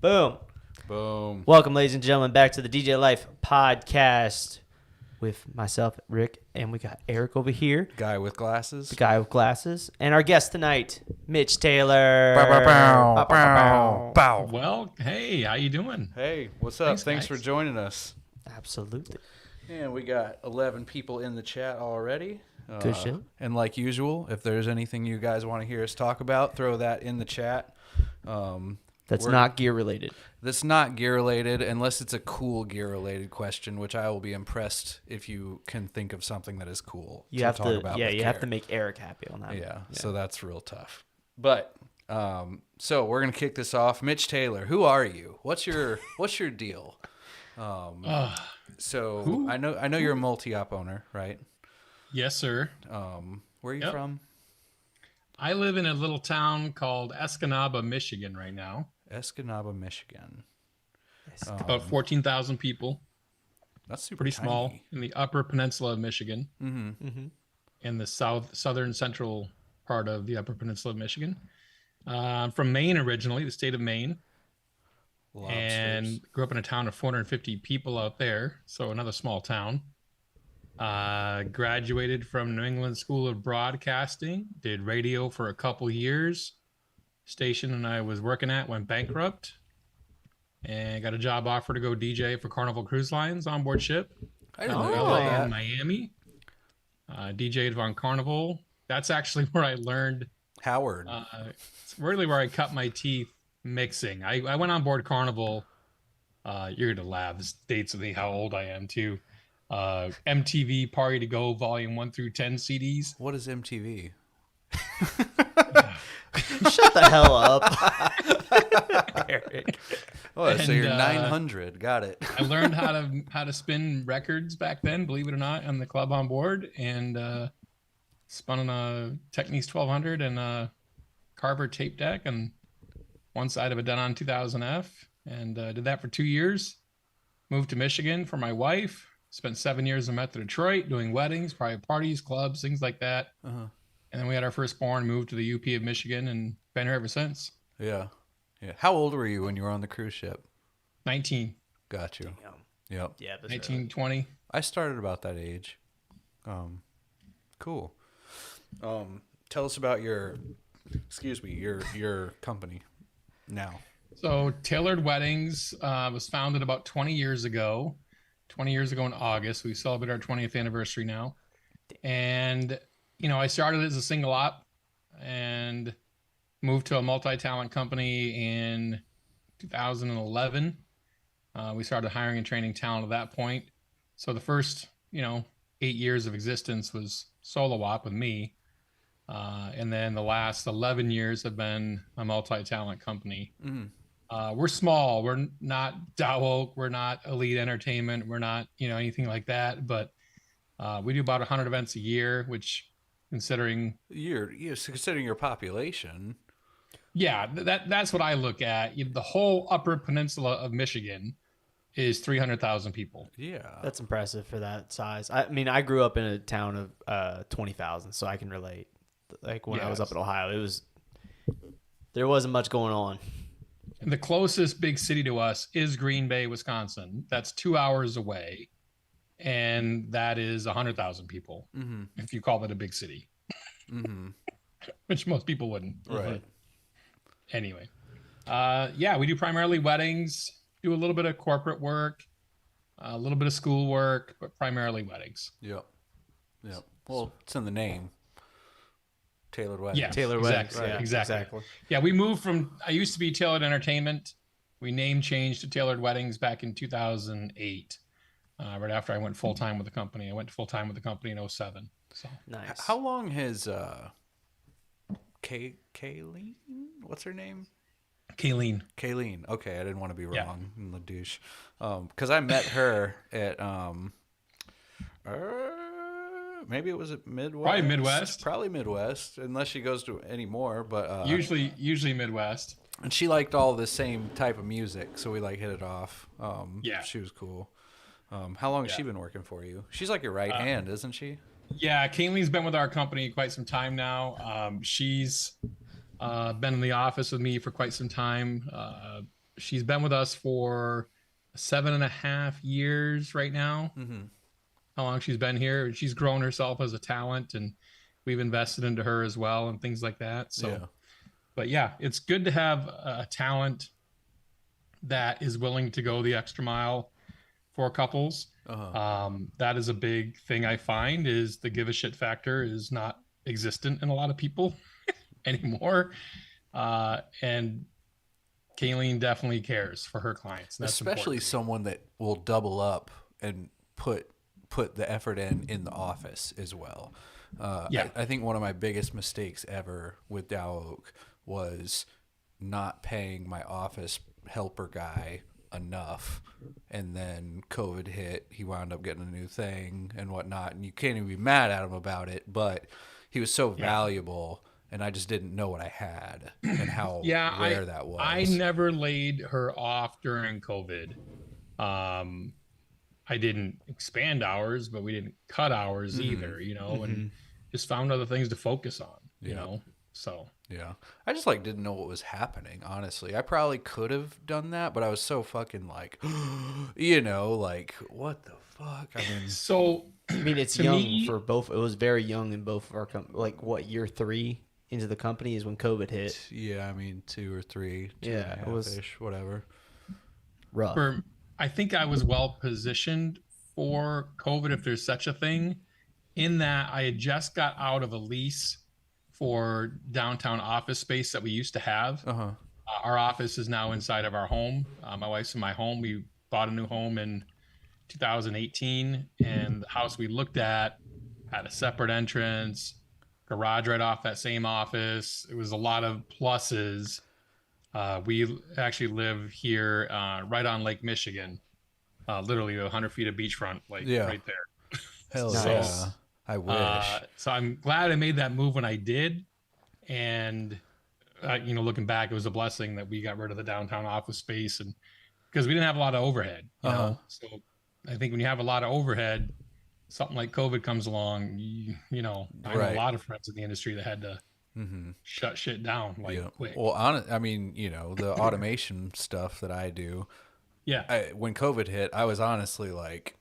Boom. Boom. Welcome, ladies and gentlemen, back to the DJ Life podcast with myself, Rick, and we got Eric over here. Guy with glasses. The guy with glasses. And our guest tonight, Mitch Taylor. Bow, bow, bow, bow, bow. Well, hey, how you doing? Hey, what's up? Thanks for guys. joining us. Absolutely. And we got 11 people in the chat already. Good show. And like usual, if there's anything you guys want to hear us talk about, throw that in the chat. That's not gear related. That's not gear related, unless it's a cool gear related question, which I will be impressed if you can think of something that is cool. You have talk to, about yeah, with you have care. to make Eric happy on that. Yeah, so that's real tough. But so we're gonna kick this off. Mitch Taylor, who are you? What's your deal? So I know you're a multi-op owner, right? Yes, sir. Where are you Yep. from? I live in a little town called Escanaba, Michigan right now. Escanaba, Michigan. About 14,000 people. That's super Pretty tiny. small in the upper peninsula of Michigan. Mm-hmm. In the southern central part of the upper peninsula of Michigan. I'm from Maine originally, the state of Maine. Lobsters. And grew up in a town of 450 people out there. So another small town. Graduated from New England School of Broadcasting, did radio for a couple years. Station I was working at went bankrupt and got a job offer to go DJ for Carnival Cruise Lines onboard ship. I didn't know LA that. and Miami. DJ'd on Carnival. That's actually where I learned. Howard. It's really where I cut my teeth mixing. I went on board Carnival. You're going to laugh. This dates with me how old I am too. MTV Party to Go Volume 1 through 10 CDs. What is MTV? Shut the hell up, Eric. Oh, so And, you're 900. Got it. I learned how to spin records back then, believe it or not, on the club on board, and spun on a Technics 1200 and a Carver tape deck on one side of a Denon 2000F, and did that for 2 years. Moved to Michigan for my wife. Spent 7 years in Metro Detroit doing weddings, private parties, clubs, things like that. Uh-huh. And then we had our firstborn, moved to the UP of Michigan, and been here ever since. Yeah. How old were you when you were on the cruise ship? 19, Got you. Yep. Yeah, that's 19, 20. I started about that age. Cool. Tell us about your company now. So Tailored Weddings was founded about 20 years ago. 20 years ago in August. We celebrate our 20th anniversary now. And, I started as a single op and moved to a multi-talent company in 2011. We started hiring and training talent at that point. So the first, 8 years of existence was solo op with me. And then the last 11 years have been a multi-talent company. Mm-hmm. We're small. We're not Dow Oak. We're not Elite Entertainment. We're not, anything like that. But we do about 100 events a year, which considering... Considering your population. Yeah, that's what I look at. The whole upper peninsula of Michigan is 300,000 people. Yeah. That's impressive for that size. I mean, I grew up in a town of 20,000, so I can relate. Like when I was up in Ohio, there wasn't much going on. And the closest big city to us is Green Bay, Wisconsin. That's 2 hours away. And that is 100,000 people, if you call that a big city, which most people wouldn't. Right. Anyway, we do primarily weddings, do a little bit of corporate work, a little bit of school work, but primarily weddings. Yep. Well, it's in the name. Tailored Weddings. Yeah, Taylor exactly. Weddings. Yeah, Yeah, exactly. Yeah, we moved from, I used to be Tailored Entertainment. We name changed to Tailored Weddings back in 2008, right after I went full-time with the company. I went full-time with the company in 2007. So Nice. How long has Kayleen? What's her name? Kayleen. Kayleen. Okay, I didn't want to be wrong. I'm the douche. Because I met her at maybe it was at Midwest. Probably Midwest. Probably Midwest, unless she goes to any more. But Usually Midwest. and she liked all the same type of music, so we hit it off. Yeah. She was cool. How long has she been working for you? She's like your right hand, isn't she? Yeah, Kayleen's been with our company quite some time now. She's been in the office with me for quite some time. she's been with us for 7.5 years right now. Mm-hmm. How long she's been here. She's grown herself as a talent, and we've invested into her as well and things like that. So, Yeah. but yeah, it's good to have a talent that is willing to go the extra mile for couples. That is a big thing I find is the give a shit factor is not existent in a lot of people anymore. And Kayleen definitely cares for her clients. That's especially important. someone that will double up and put the effort in the office as well. Yeah. I think one of my biggest mistakes ever with Dow Oak was not paying my office helper guy enough, and then COVID hit. He wound up getting a new thing and whatnot, and you can't even be mad at him about it, but he was so valuable, and I just didn't know what I had and how rare that was. I never laid her off during COVID. I didn't expand hours, but we didn't cut hours either, and just found other things to focus on, you know. So yeah, I just like didn't know what was happening. Honestly, I probably could have done that, but I was so fucking like, like what the fuck? I mean, so I mean, it's young for both. It was very young in both of our like what, year 3 into the company is when COVID hit. Yeah, I mean 2 or 3. Yeah, it was ish, whatever. Rough. I think I was well positioned for COVID, if there's such a thing, in that I had just got out of a lease for downtown office space that we used to have. Our office is now inside of our home. My wife's in my home. We bought a new home in 2018, and the house we looked at had a separate entrance, garage right off that same office. It was a lot of pluses. We actually live here right on Lake Michigan, literally 100 feet of beachfront, right there. Hell So, yeah. I wish. So I'm glad I made that move when I did. And, looking back, it was a blessing that we got rid of the downtown office space, and because we didn't have a lot of overhead, you know? So I think when you have a lot of overhead, something like COVID comes along, I know a lot of friends in the industry that had to shut shit down quick. Well, I mean, the automation stuff that I do. Yeah. When COVID hit, I was honestly like,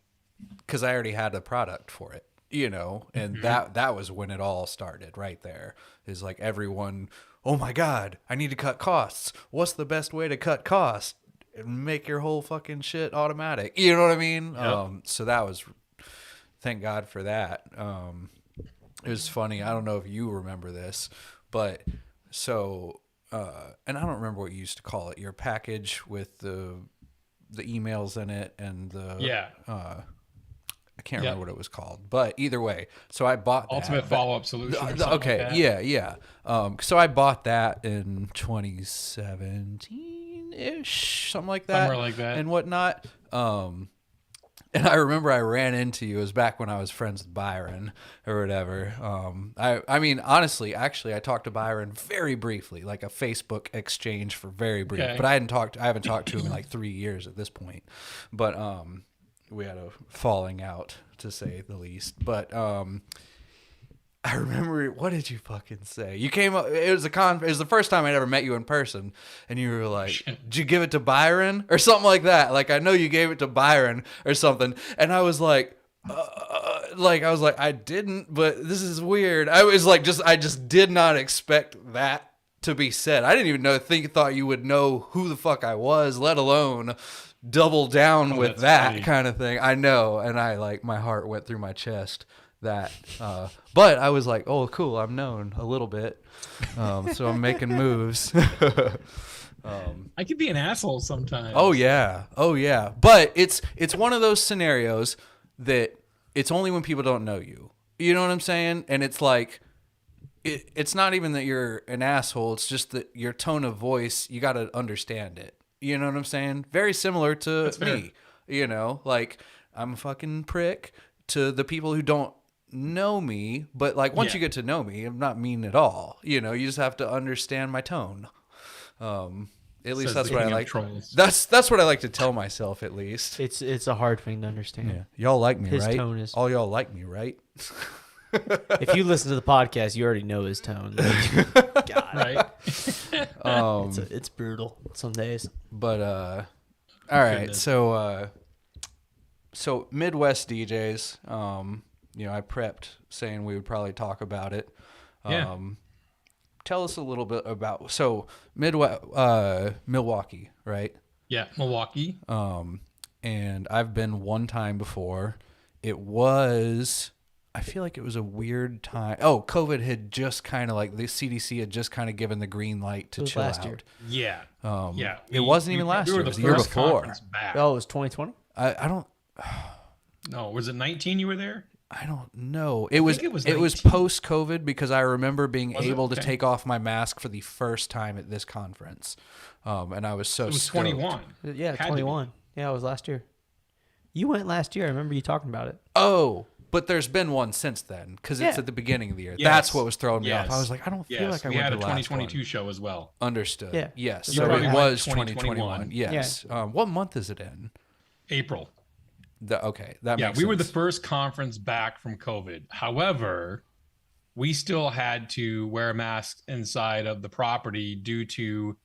because I already had a product for it, and that was when it all started right there. Is like everyone, oh my God, I need to cut costs. What's the best way to cut costs? Make your whole fucking shit automatic. You know what I mean? Yep. So that was, thank God for that. It was funny. I don't know if you remember this, but so, and I don't remember what you used to call it, your package with the emails in it and the, I can't remember what it was called, but either way, so I bought that. Ultimate follow-up solution. Okay. Like that. Yeah. So I bought that in 2017-ish, something like that. Somewhere like that. And whatnot. And I remember I ran into you. It was back when I was friends with Byron or whatever. I mean, honestly, actually, I talked to Byron very briefly, like a Facebook exchange for very brief. Okay. But I haven't talked to him in like 3 years at this point. But we had a falling out, to say the least. But I remember, what did you fucking say? You came up, it was the first time I'd ever met you in person, and you were like, did you give it to Byron? Or something like that. Like, I know you gave it to Byron or something. And I was like, I didn't, but this is weird. I was like, I just did not expect that to be said. I didn't even thought you would know who the fuck I was, let alone double down with that funny kind of thing. I know. And my heart went through my chest. But I was like, oh, cool, I'm known a little bit, so I'm making moves. I could be an asshole sometimes. Oh yeah, but it's one of those scenarios that it's only when people don't know you. You know what I'm saying? And it's like, it's not even that you're an asshole. It's just that your tone of voice, you got to understand it. You know what I'm saying? Very similar to me. Like, I'm a fucking prick to the people who don't know me, but like once you get to know me, I'm not mean at all. You just have to understand my tone. At least that's what I like. That's what I like to tell myself, at least. It's a hard thing to understand. Yeah. Y'all like me, His right? tone is... All y'all like me, right? If you listen to the podcast, you already know his tone. Like, God, Right. it's brutal some days. But all right, Goodness. so Midwest DJs. I prepped saying we would probably talk about it. Yeah. Tell us a little bit about Milwaukee, right? Yeah. Milwaukee. And I've been one time before. I feel like it was a weird time. Oh, COVID had just kind of like the CDC had just kind of given the green light to chill last out. year. Yeah. Yeah. It wasn't even last year. It was the year before. Back. Oh, it was 2020. I don't No, was it 19 you were there? I don't know. It was think it was it was 19. post COVID because I remember being Was it? able to Okay. take off my mask for the first time at this conference. And I was so It was stoked. 21. Yeah, Had to be. 21. Yeah, it was last year. You went last year. I remember you talking about it. Oh, but there's been one since then because it's Yeah. at the beginning of the year. Yes. That's what was throwing me off. Yes. I was like, I don't feel Yes, like I we went had to a the last 2022 one. show as well. Understood. Yeah. Yes. You So probably it went was 2021. 2021. Yes. What month is it in? April. Okay, that Yeah, makes we were the sense. first conference back from COVID. However, we still had to wear a mask inside of the property due to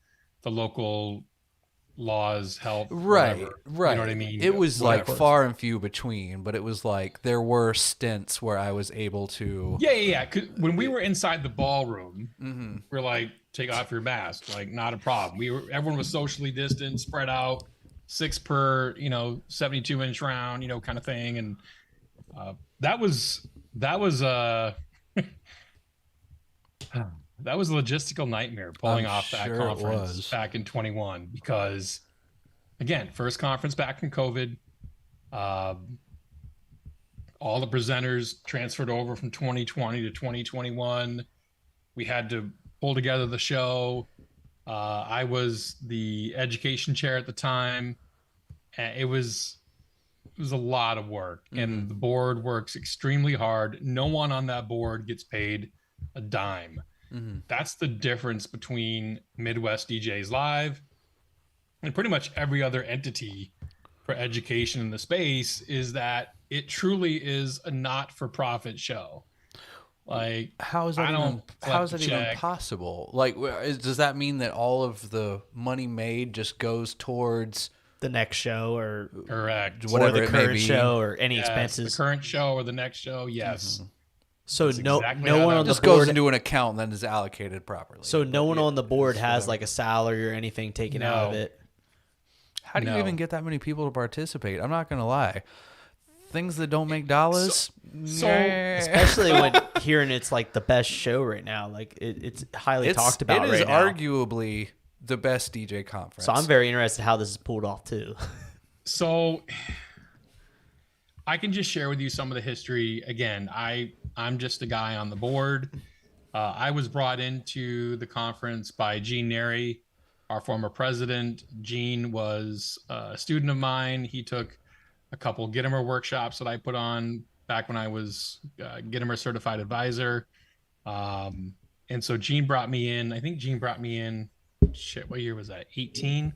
the local laws, health, Right, whatever. right. You know what I mean? It was like Whatever. far and few between, but it was like there were stints where I was able to. Yeah. 'Cause when we were inside the ballroom, Mm-hmm. we're like, take off your mask, like not a problem. Everyone was socially distant, spread out, 6 per 72-inch round, kind of thing, and that was that was a logistical nightmare pulling I'm off that sure it conference was. back in 21 because again, first conference back from COVID. All the presenters transferred over from 2020 to 2021. We had to pull together the show. I was the education chair at the time. It was a lot of work, and the board works extremely hard. No one on that board gets paid a dime. That's the difference between Midwest DJs Live and pretty much every other entity for education in the space, is that it truly is a not-for-profit show. Like, How is that I even? don't How is collect that a even check. possible? Like, does that mean that all of the money made just goes towards The next show or Correct. Whatever or the it may current be. show or any Yes, expenses. the current show or the next show? Yes. So That's no exactly no how one that on the just goes board. into an account and then is allocated properly? So no But one yeah, on the board it's has whatever. like a salary or anything taken out of No. it. How do you No. even get that many people to participate? I'm not gonna lie. Things that don't make dollars. Especially when hearing it's like the best show right now. Like it's highly talked about It is right now. arguably the best DJ conference. So I'm very interested how this is pulled off too. So I can just share with you some of the history. Again, I'm just a guy on the board. I was brought into the conference by Gene Neri, our former president. Gene was a student of mine. He took a couple Gittimer workshops that I put on back when I was Gittimer certified advisor. And so Gene brought me in. I think Gene brought me in, what year was that? 18?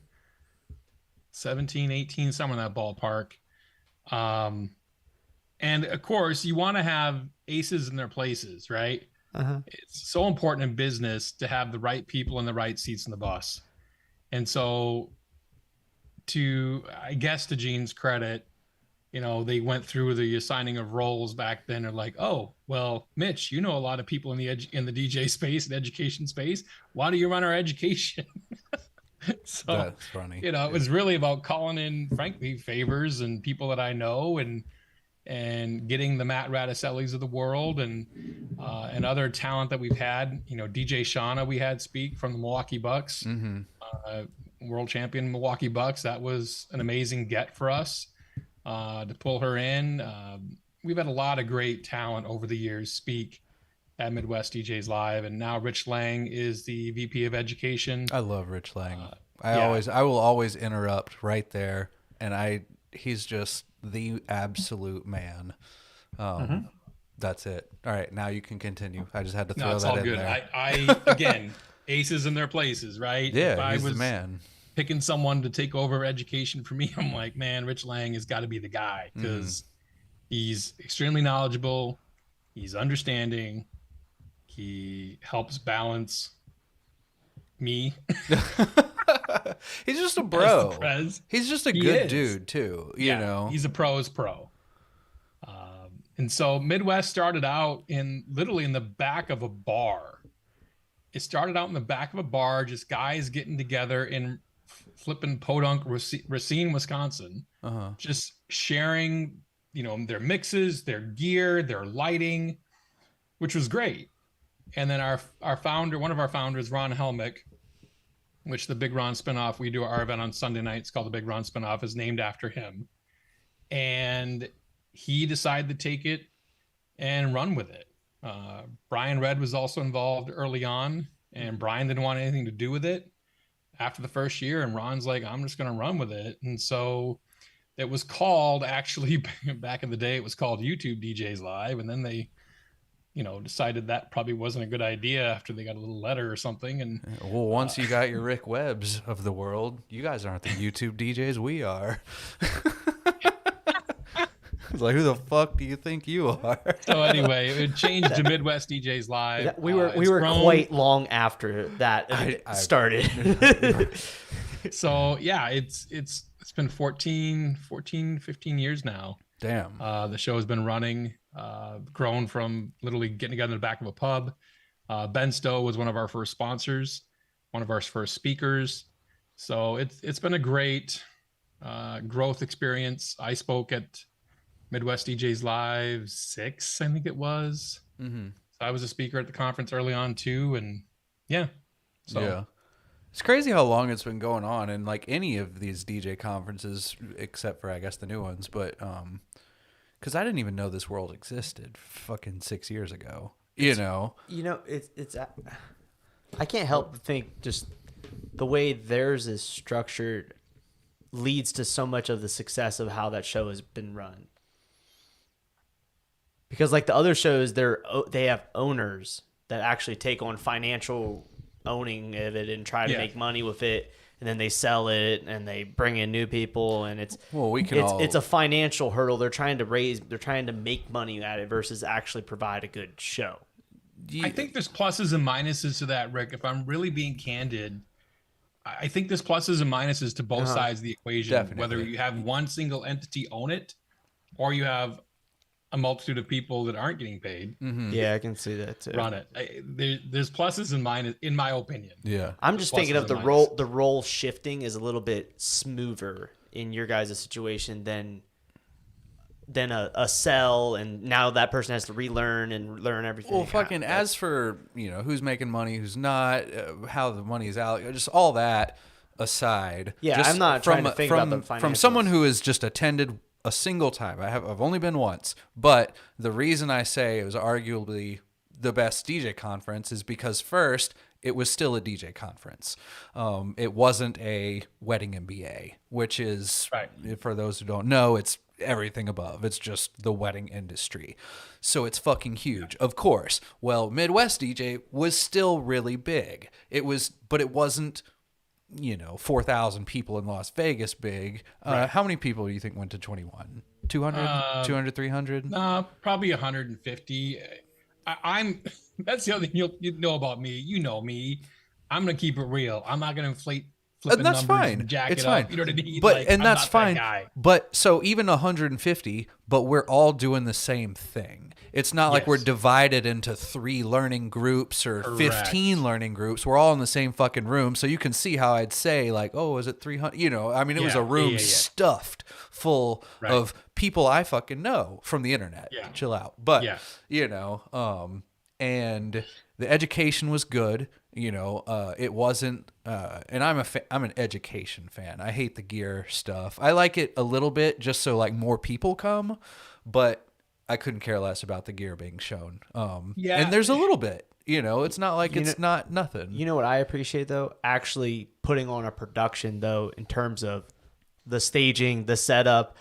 17, 18, somewhere in that ballpark. And of course, you want to have aces in their places, right? It's so important in business to have the right people in the right seats in the bus. And so, I guess to Gene's credit, they went through the assigning of roles back then. They're like, oh, well, Mitch, you know a lot of people in the DJ space and education space. Why do you run our education? So That's funny. it was really about calling in, frankly, favors and people that I know, and getting the Matt Radicellis of the world and other talent that we've had. DJ Shauna we had speak from the Milwaukee Bucks, world champion Milwaukee Bucks. That was an amazing get for us to pull her in. We've had a lot of great talent over the years speak at Midwest DJs Live, and now Rich Lang is the VP of Education. I love Rich Lang. yeah. I will always interrupt right there, and he's just the absolute man. That's it. All right, now you can continue. I just had to throw No, it's that all in good. there. I again, aces in their places, right? Yeah, if I he's was the man. picking someone to take over education for me, I'm like, man, Rich Lang has got to be the guy because he's extremely knowledgeable. He's understanding. He helps balance me. He's just a bro. He's just a good is. dude too. You know, he's a pro's pro. And so Midwest started out literally in the back of a bar. It started out in the back of a bar, just guys getting together in flipping Podunk, Racine, Wisconsin, just sharing, their mixes, their gear, their lighting, which was great. And then our founder, one of our founders, Ron Helmick, which the Big Ron spinoff, we do our event on Sunday nights called the Big Ron Spinoff, is named after him. And he decided to take it and run with it. Brian Red was also involved early on, and Brian didn't want anything to do with it after the first year. And Ron's like, I'm just going to run with it. And so it was called, actually, back in the day, it was called YouTube DJs Live. And then they, decided that probably wasn't a good idea after they got a little letter or something. And well, once you got your Rick Webbs of the world, you guys aren't the YouTube DJs, we are. It's like, who the fuck do you think you are? So anyway, it changed to Midwest DJs Live. We were quite long after that started. So yeah, it's been 15 years now. Damn. The show has been running, grown from literally getting together in the back of a pub. Ben Stowe was one of our first sponsors, one of our first speakers. So it's been a great growth experience. I spoke at Midwest DJs Live 6, I think it was. Mm-hmm. So I was a speaker at the conference early on too, and yeah. So yeah, it's crazy how long it's been going on, and like any of these DJ conferences, except for I guess the new ones, but because I didn't even know this world existed fucking 6 years ago. It's I can't help but think just the way theirs is structured leads to so much of the success of how that show has been run. Because like the other shows, they have owners that actually take on financial owning of it and try to make money with it, and then they sell it and they bring in new people, and it's a financial hurdle. They're trying to make money at it versus actually provide a good show. I think there's pluses and minuses to that, Rick. If I'm really being candid, I think there's pluses and minuses to both sides of the equation. Definitely. Whether you have one single entity own it, or you have a multitude of people that aren't getting paid. Mm-hmm. Yeah, I can see that too. Run it. There's pluses and minuses, in my opinion. Yeah, I'm just thinking of the role shifting is a little bit smoother in your guys' situation than a sell, and now that person has to relearn and learn everything. Well, fucking as for who's making money, who's not, how the money is out, just all that aside. Yeah, I'm not trying to think about the financials. From someone who has just attended a single time. I've only been once, but the reason I say it was arguably the best DJ conference is because first, it was still a DJ conference. It wasn't a wedding MBA, which is, for those who don't know, it's everything above. It's just the wedding industry. So it's fucking huge, of course. Well, Midwest DJ was still really big. But it wasn't 4,000 people in Las Vegas big. How many people do you think went to 21? 200, 200, 300? Probably 150. That's the other thing you know about me. You know me. I'm going to keep it real. I'm not going to inflate flipping that's numbers fine. and jack it's it fine. up. You know what I mean? But and that's fine. That but so even 150, but we're all doing the same thing. It's not like we're divided into 3 learning groups or 15 learning groups. We're all in the same fucking room. So you can see how I'd say like, oh, is it 300? I mean, it was a room stuffed full of people I fucking know from the internet. Yeah. Chill out. But, and the education was good. It wasn't, and I'm an education fan. I hate the gear stuff. I like it a little bit just so like more people come, but I couldn't care less about the gear being shown. And there's a little bit, it's not like it's not nothing. You know what I appreciate though? Actually putting on a production though, in terms of the staging, the setup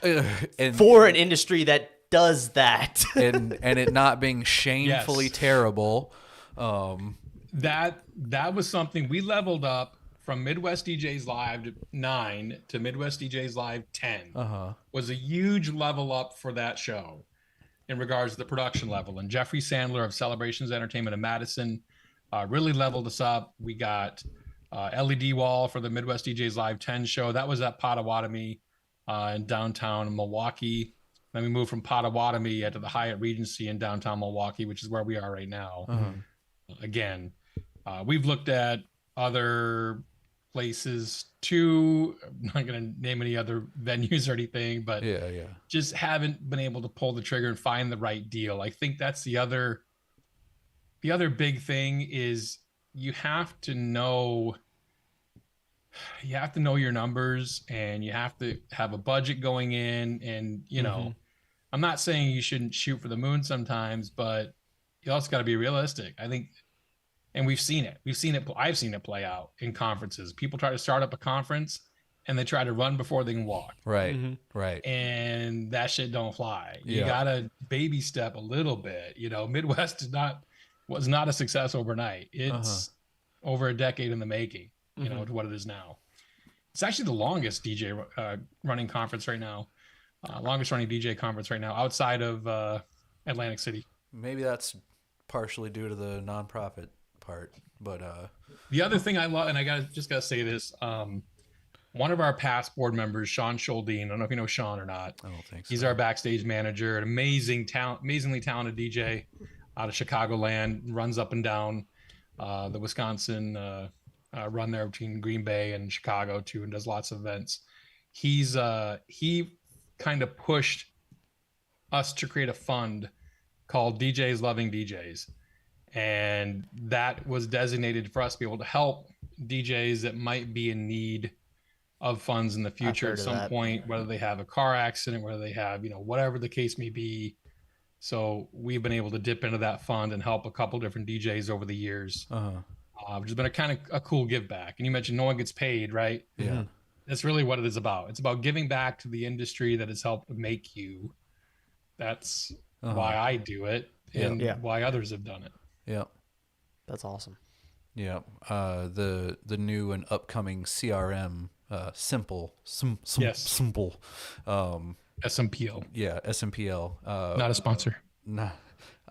and for an industry that does that and it not being shamefully terrible. That was something we leveled up from Midwest DJs Live 9 to Midwest DJs Live 10. Was a huge level up for that show. in regards to the production level. And Jeffrey Sandler of Celebrations Entertainment in Madison really leveled us up. We got LED wall for the Midwest DJs Live 10 show. That was at Potawatomi in downtown Milwaukee. Then we moved from Potawatomi to the Hyatt Regency in downtown Milwaukee, which is where we are right now. Again, we've looked at other places too. I'm not going to name any other venues or anything, but just haven't been able to pull the trigger and find the right deal. I think that's the other big thing is you have to know your numbers, and you have to have a budget going in. And, you know, I'm not saying you shouldn't shoot for the moon sometimes, but you also got to be realistic. I think, and we've seen it. I've seen it play out in conferences. People try to start up a conference and they try to run before they can walk. Right. Right. And that shit don't fly. You got to baby step a little bit. You know, Midwest was not a success overnight. It's over a decade in the making, you know, to what it is now. It's actually the longest DJ running conference right now. Longest running DJ conference right now outside of Atlantic City. Maybe that's partially due to the nonprofit part, but the other thing I love, and I gotta say this, one of our past board members, Sean Schuldine, I don't know if you know Sean or not. I don't think so. He's our backstage manager, an amazingly talented DJ out of Chicagoland, runs up and down the Wisconsin run there between Green Bay and Chicago too, and does lots of events. He kind of pushed us to create a fund called DJs Loving DJs. And that was designated for us to be able to help DJs that might be in need of funds in the future at some point, whether they have a car accident, whether they have, you know, whatever the case may be. So we've been able to dip into that fund and help a couple different DJs over the years, which has been a kind of a cool give back. And you mentioned no one gets paid, right? Yeah. That's really what it is about. It's about giving back to the industry that has helped make you. That's why I do it and why others have done it. Yeah. That's awesome. Yeah. The new and upcoming CRM, simple. SMPL. Yeah. SMPL. Not a sponsor. Nah.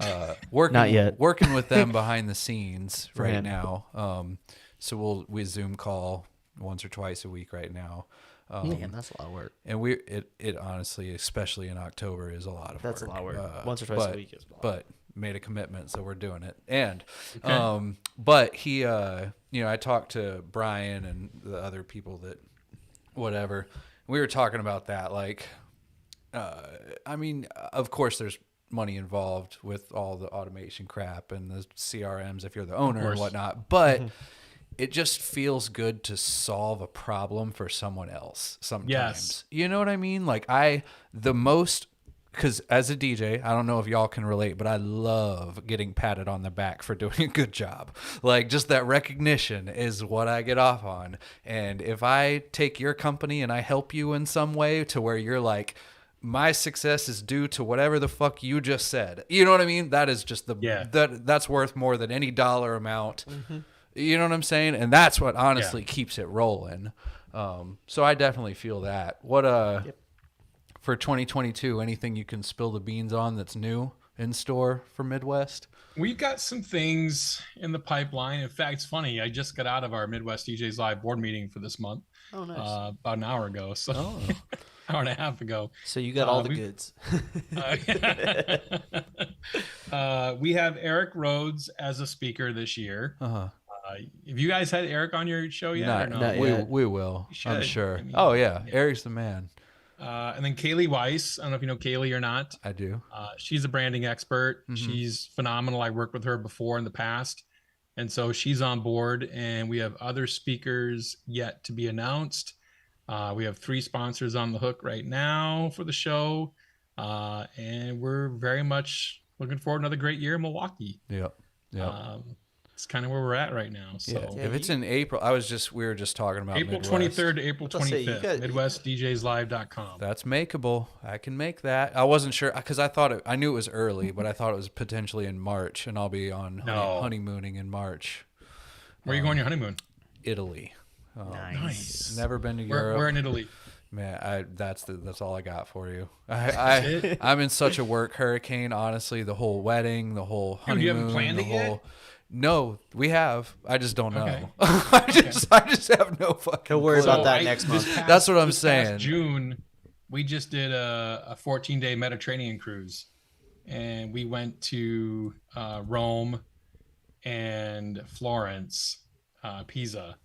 Not yet. Working with them behind the scenes right now. So we Zoom call once or twice a week right now. Man, that's a lot of work. And it honestly, especially in October, is a lot of work. That's a lot of work. Once or twice a week is a lot. But made a commitment, so we're doing it. And but he I talked to Brian and the other people that whatever. We were talking about that, like I mean, of course there's money involved with all the automation crap and the CRMs if you're the owner and whatnot, but it just feels good to solve a problem for someone else sometimes. Yes. You know what I mean? Like because as a DJ, I don't know if y'all can relate, but I love getting patted on the back for doing a good job. Like, just that recognition is what I get off on. And if I take your company and I help you in some way to where you're like, my success is due to whatever the fuck you just said. You know what I mean? That is just that's worth more than any dollar amount. You know what I'm saying? And that's what honestly keeps it rolling. So I definitely feel that. What for 2022, anything you can spill the beans on that's new in store for Midwest? We've got some things in the pipeline. In fact, it's funny. I just got out of our Midwest DJs Live board meeting for this month. Oh, nice. About an hour ago. So hour and a half ago. So you got all the goods. We have Eric Rhodes as a speaker this year. Have you guys had Eric on your show yet? Not yet. We will. I'm sure. I mean, Eric's the man. And then Kaylee Weiss. I don't know if you know Kaylee or not. I do. She's a branding expert. She's phenomenal. I worked with her before in the past. And so she's on board. And we have other speakers yet to be announced. We have 3 sponsors on the hook right now for the show. And we're very much looking forward to another great year in Milwaukee. Yep. It's kind of where we're at right now. So if it's in April, we were just talking about April Midwest. 23rd to April 25th, MidwestDJsLive.com. That's makeable. I can make that. I wasn't sure because I knew it was early, but I thought it was potentially in March, and I'll be on honeymooning in March. Where are you going on your honeymoon? Italy. Nice. Never been to Europe. Where in Italy? Man, that's all I got for you. I'm in such a work hurricane, honestly. The whole wedding, the whole honeymoon, Dude, you haven't planned it yet? No, we have. I just don't know. Okay. I just have no fucking. Don't worry clue. about that next month. That's what I'm this saying. Past June, we just did a 14-day Mediterranean cruise, and we went to Rome and Florence, Pisa,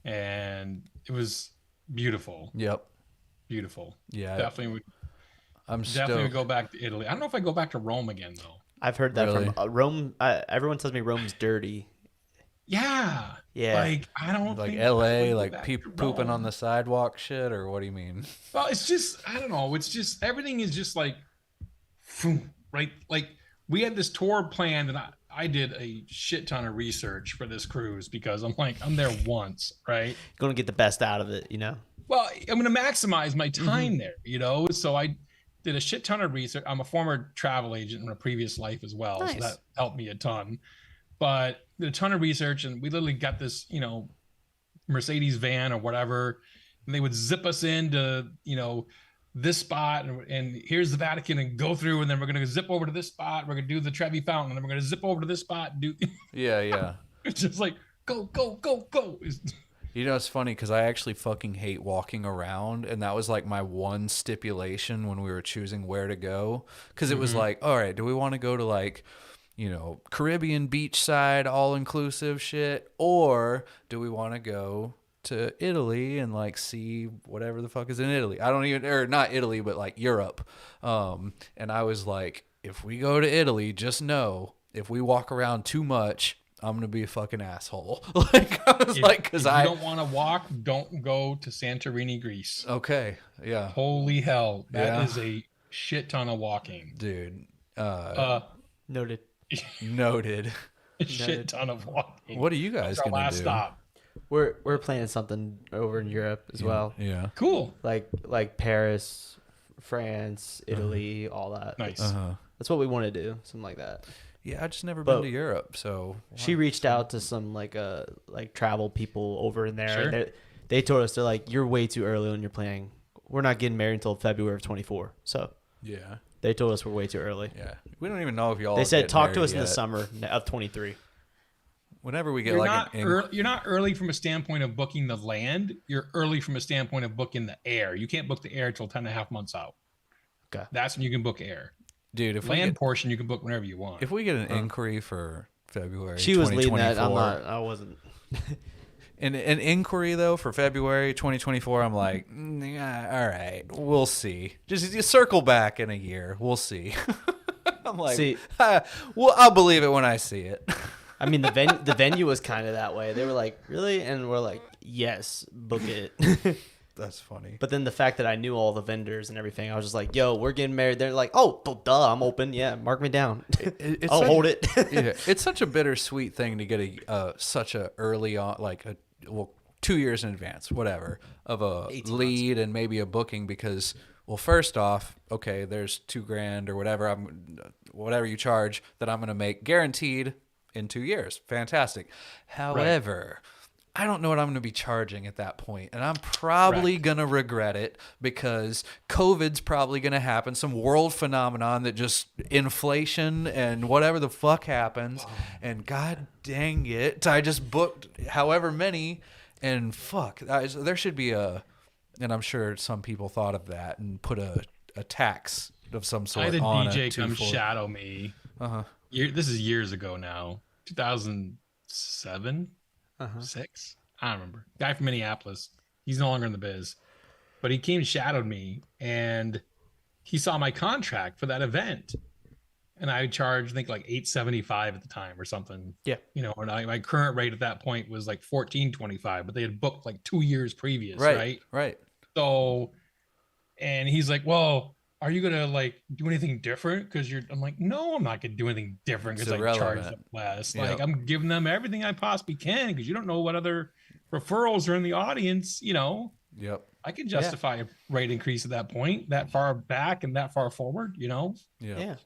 and it was beautiful. Yep. Beautiful. Yeah. Definitely would. I'm Definitely would stoked. go back to Italy. I don't know if I go back to Rome again though. I've heard that Really? from Rome. Everyone tells me Rome's dirty. Yeah. Yeah. Like I don't Like think I would LA, go like back people to pooping Rome. on the sidewalk shit, or what do you mean? Well, it's just I don't know. It's just everything is just like, right? Like we had this tour planned, and I did a shit ton of research for this cruise because I'm like I'm there once, right? Going to get the best out of it, you know? Well, I'm going to maximize my time there, you know? So I did a shit ton of research. I'm a former travel agent in a previous life as well. Nice. So that helped me a ton. But did a ton of research, and we literally got this, Mercedes van or whatever. And they would zip us into, this spot, and here's the Vatican, and go through, and then we're going to zip over to this spot. We're going to do the Trevi Fountain, and then we're going to zip over to this spot. And do Yeah. It's just like, go, go, go, go. You know, it's funny because I actually fucking hate walking around, and that was like my one stipulation when we were choosing where to go. Because it was like, all right, do we want to go to like, Caribbean beachside, all inclusive shit, or do we want to go to Italy and like see whatever the fuck is in Italy? I don't even, or not Italy, but like Europe. And I was like, if we go to Italy, just know if we walk around too much, I'm gonna be a fucking asshole. Like I was because if you don't want to walk, don't go to Santorini, Greece. Okay, yeah, Holy hell, that is a shit ton of walking, dude. Noted. Noted. Shit ton of walking. What are you guys Our gonna last do? stop. We're planning something over in Europe as well. Yeah. Cool. Like Paris, France, Italy, all that. Nice. That's what we want to do. Something like that. Yeah, I just never But been to Europe, so She reached out to some like travel people over in there. Sure. And they told us, they're like, you're way too early when you're planning. We're not getting married until February of 24. So yeah, they told us we're way too early. yeah. We don't even know if y'all. They said get talk to married us in the yet. summer of 23. Whenever we get You're like not an you're not early from a standpoint of booking the land. You're early from a standpoint of booking the air. You can't book the air till 10.5 months out. Okay. That's when you can book air. dude, if Land portion you can book whenever you want. if we get an inquiry for February, She was leading that. 2024, I wasn't. an inquiry though for February 2024, I'm like, yeah, all right, we'll see. Just circle back in a year, we'll see. I'm like, See- well, I'll believe it when I see it. I mean, the venue was kind of that way. They were like, really? And we're like, yes, book it. That's funny. But then the fact that I knew all the vendors and everything, I was just like, yo, we're getting married. They're like, oh, duh, I'm open. Yeah, mark me down. It's I'll such- hold it. Yeah, it's such a bittersweet thing to get such a early on, 2 years in advance, whatever, of a 18 lead and maybe a booking because, well, first off, okay, there's $2,000 or whatever you charge that I'm going to make guaranteed in 2 years. Fantastic. However, I don't know what I'm going to be charging at that point, and I'm probably going to regret it because COVID's probably going to happen, some world phenomenon that just inflation and whatever the fuck happens, and god dang it, I just booked however many, and fuck, there should be and I'm sure some people thought of that and put a tax of some sort I had a on DJ it. come shadow me. This is years ago now. 2007, 6. I don't remember. Guy from Minneapolis. He's no longer in the biz, but he came and shadowed me, and he saw my contract for that event, and I charged I think like $875 at the time or something. Yeah. And my current rate at that point was like $1425, but they had booked like 2 years previous, right? Right. So, and he's like, well, are you gonna like do anything different? Because I'm like, no, I'm not gonna do anything different because I charge them less. Yep. Like I'm giving them everything I possibly can because you don't know what other referrals are in the audience. Yep. I can justify a rate increase at that point, that far back and that far forward. Yeah.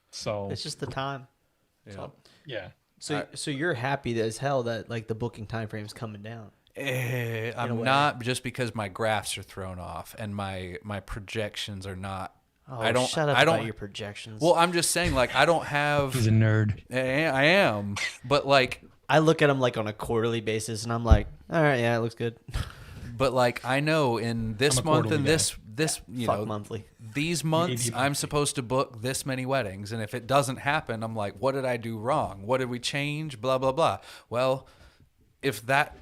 So It's just the time. Yeah. yeah. So you're happy as hell that like the booking time frame is coming down. I'm not, just because my graphs are thrown off and my projections are not. Oh, shut up about your projections. Well, I'm just saying, like, I don't have. He's a nerd. I am, but like, I look at them like on a quarterly basis, and I'm like, all right, yeah, it looks good. But like, I know in this month and this you know, monthly. These months, I'm supposed to book this many weddings, and if it doesn't happen, I'm like, what did I do wrong? What did we change? Blah blah blah. Well, if that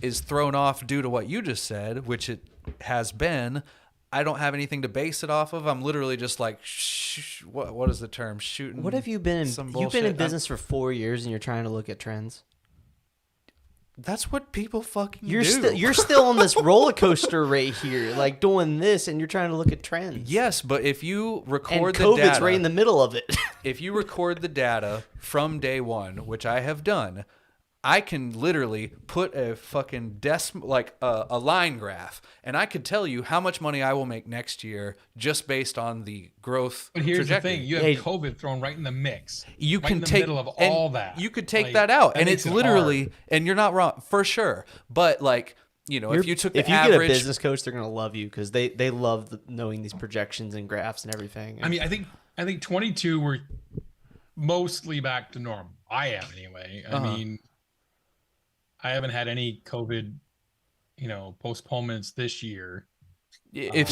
is thrown off due to what you just said, which it has been, I don't have anything to base it off of. I'm literally just like, what is the term? Shooting. What have you been in? You've been in business for 4 years, and you're trying to look at trends. That's what people fucking do. You're still on this roller coaster right here, like doing this, and you're trying to look at trends. Yes, but if you record and COVID's the data, right in the middle of it. if you record the data from day one, which I have done, I can literally put a fucking a line graph, and I could tell you how much money I will make next year just based on the growth. But here's trajectory. the thing: you have COVID thrown right in the mix. You right can in the take middle of all that. You could take that out, and it's literally, hard. and you're not wrong for sure. But like, you know, if you took the average, get a business coach, they're gonna love you because they love knowing these projections and graphs and everything. I mean, I think 22 we're mostly back to normal. I am anyway. I mean. I haven't had any COVID, postponements this year. If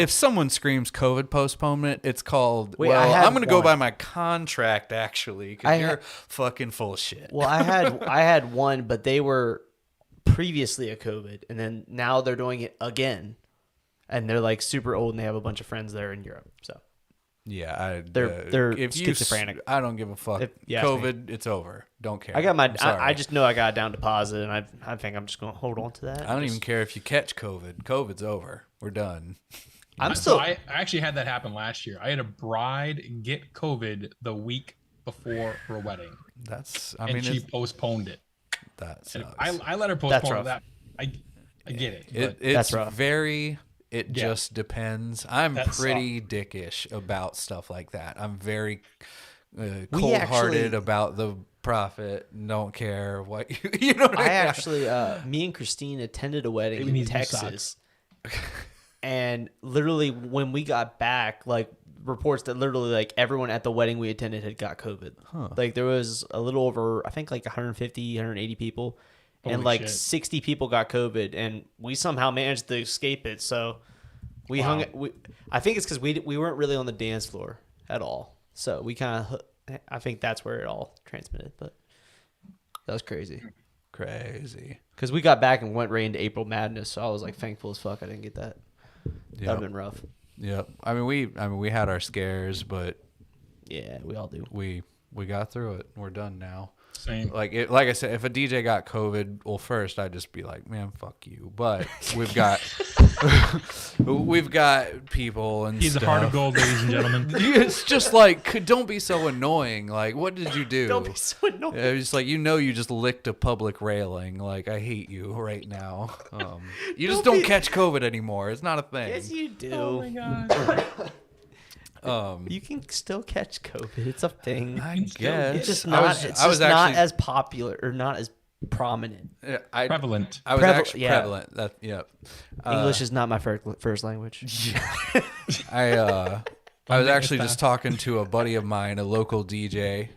someone screams COVID postponement, it's called. Wait, I'm going to go by my contract actually, because you're fucking full of shit. Well, I had one, but they were previously a COVID, and then now they're doing it again, and they're like super old, and they have a bunch of friends there in Europe. So yeah, they're schizophrenic. I don't give a fuck. COVID, it's over. Don't care. I got I just know I got it down deposit, and I think I'm just going to hold on to that. I don't even care if you catch COVID. COVID's over. We're done. I actually had that happen last year. I had a bride get COVID the week before her wedding. She postponed it. That sucks. I let her postpone that. I get it. It's rough. It just depends. I'm pretty dickish about stuff like that. I'm very cold-hearted about the profit. Don't care what you know. What I actually, me and Christine attended a wedding in Texas, and literally when we got back, like reports that literally like everyone at the wedding we attended had got COVID. Like there was a little over, I think like 150, 180 people. And like 60 people got COVID, and we somehow managed to escape it. So we hung it. I think it's because we weren't really on the dance floor at all. So we kind of, I think that's where it all transmitted. But that was crazy. Because we got back and went right into April Madness. So I was like thankful as fuck I didn't get that. That'd have been rough. Yep. I mean we had our scares, but yeah, we all do. We got through it. We're done now. Same. Like I said, if a DJ got COVID, well, first I'd just be like, man, fuck you. But we've got people and he's stuff. a heart of gold, ladies and gentlemen. It's just like, don't be so annoying. Like, what did you do? Don't be so annoying. It's like, you just licked a public railing. Like, I hate you right now. You just don't catch COVID anymore. It's not a thing. Yes, you do. Oh my god. You can still catch COVID. It's a thing. I guess. It's just not. Not as popular or not as prominent. Prevalent. I was actually prevalent. That English is not my first language. I was actually just talking to a buddy of mine, a local DJ,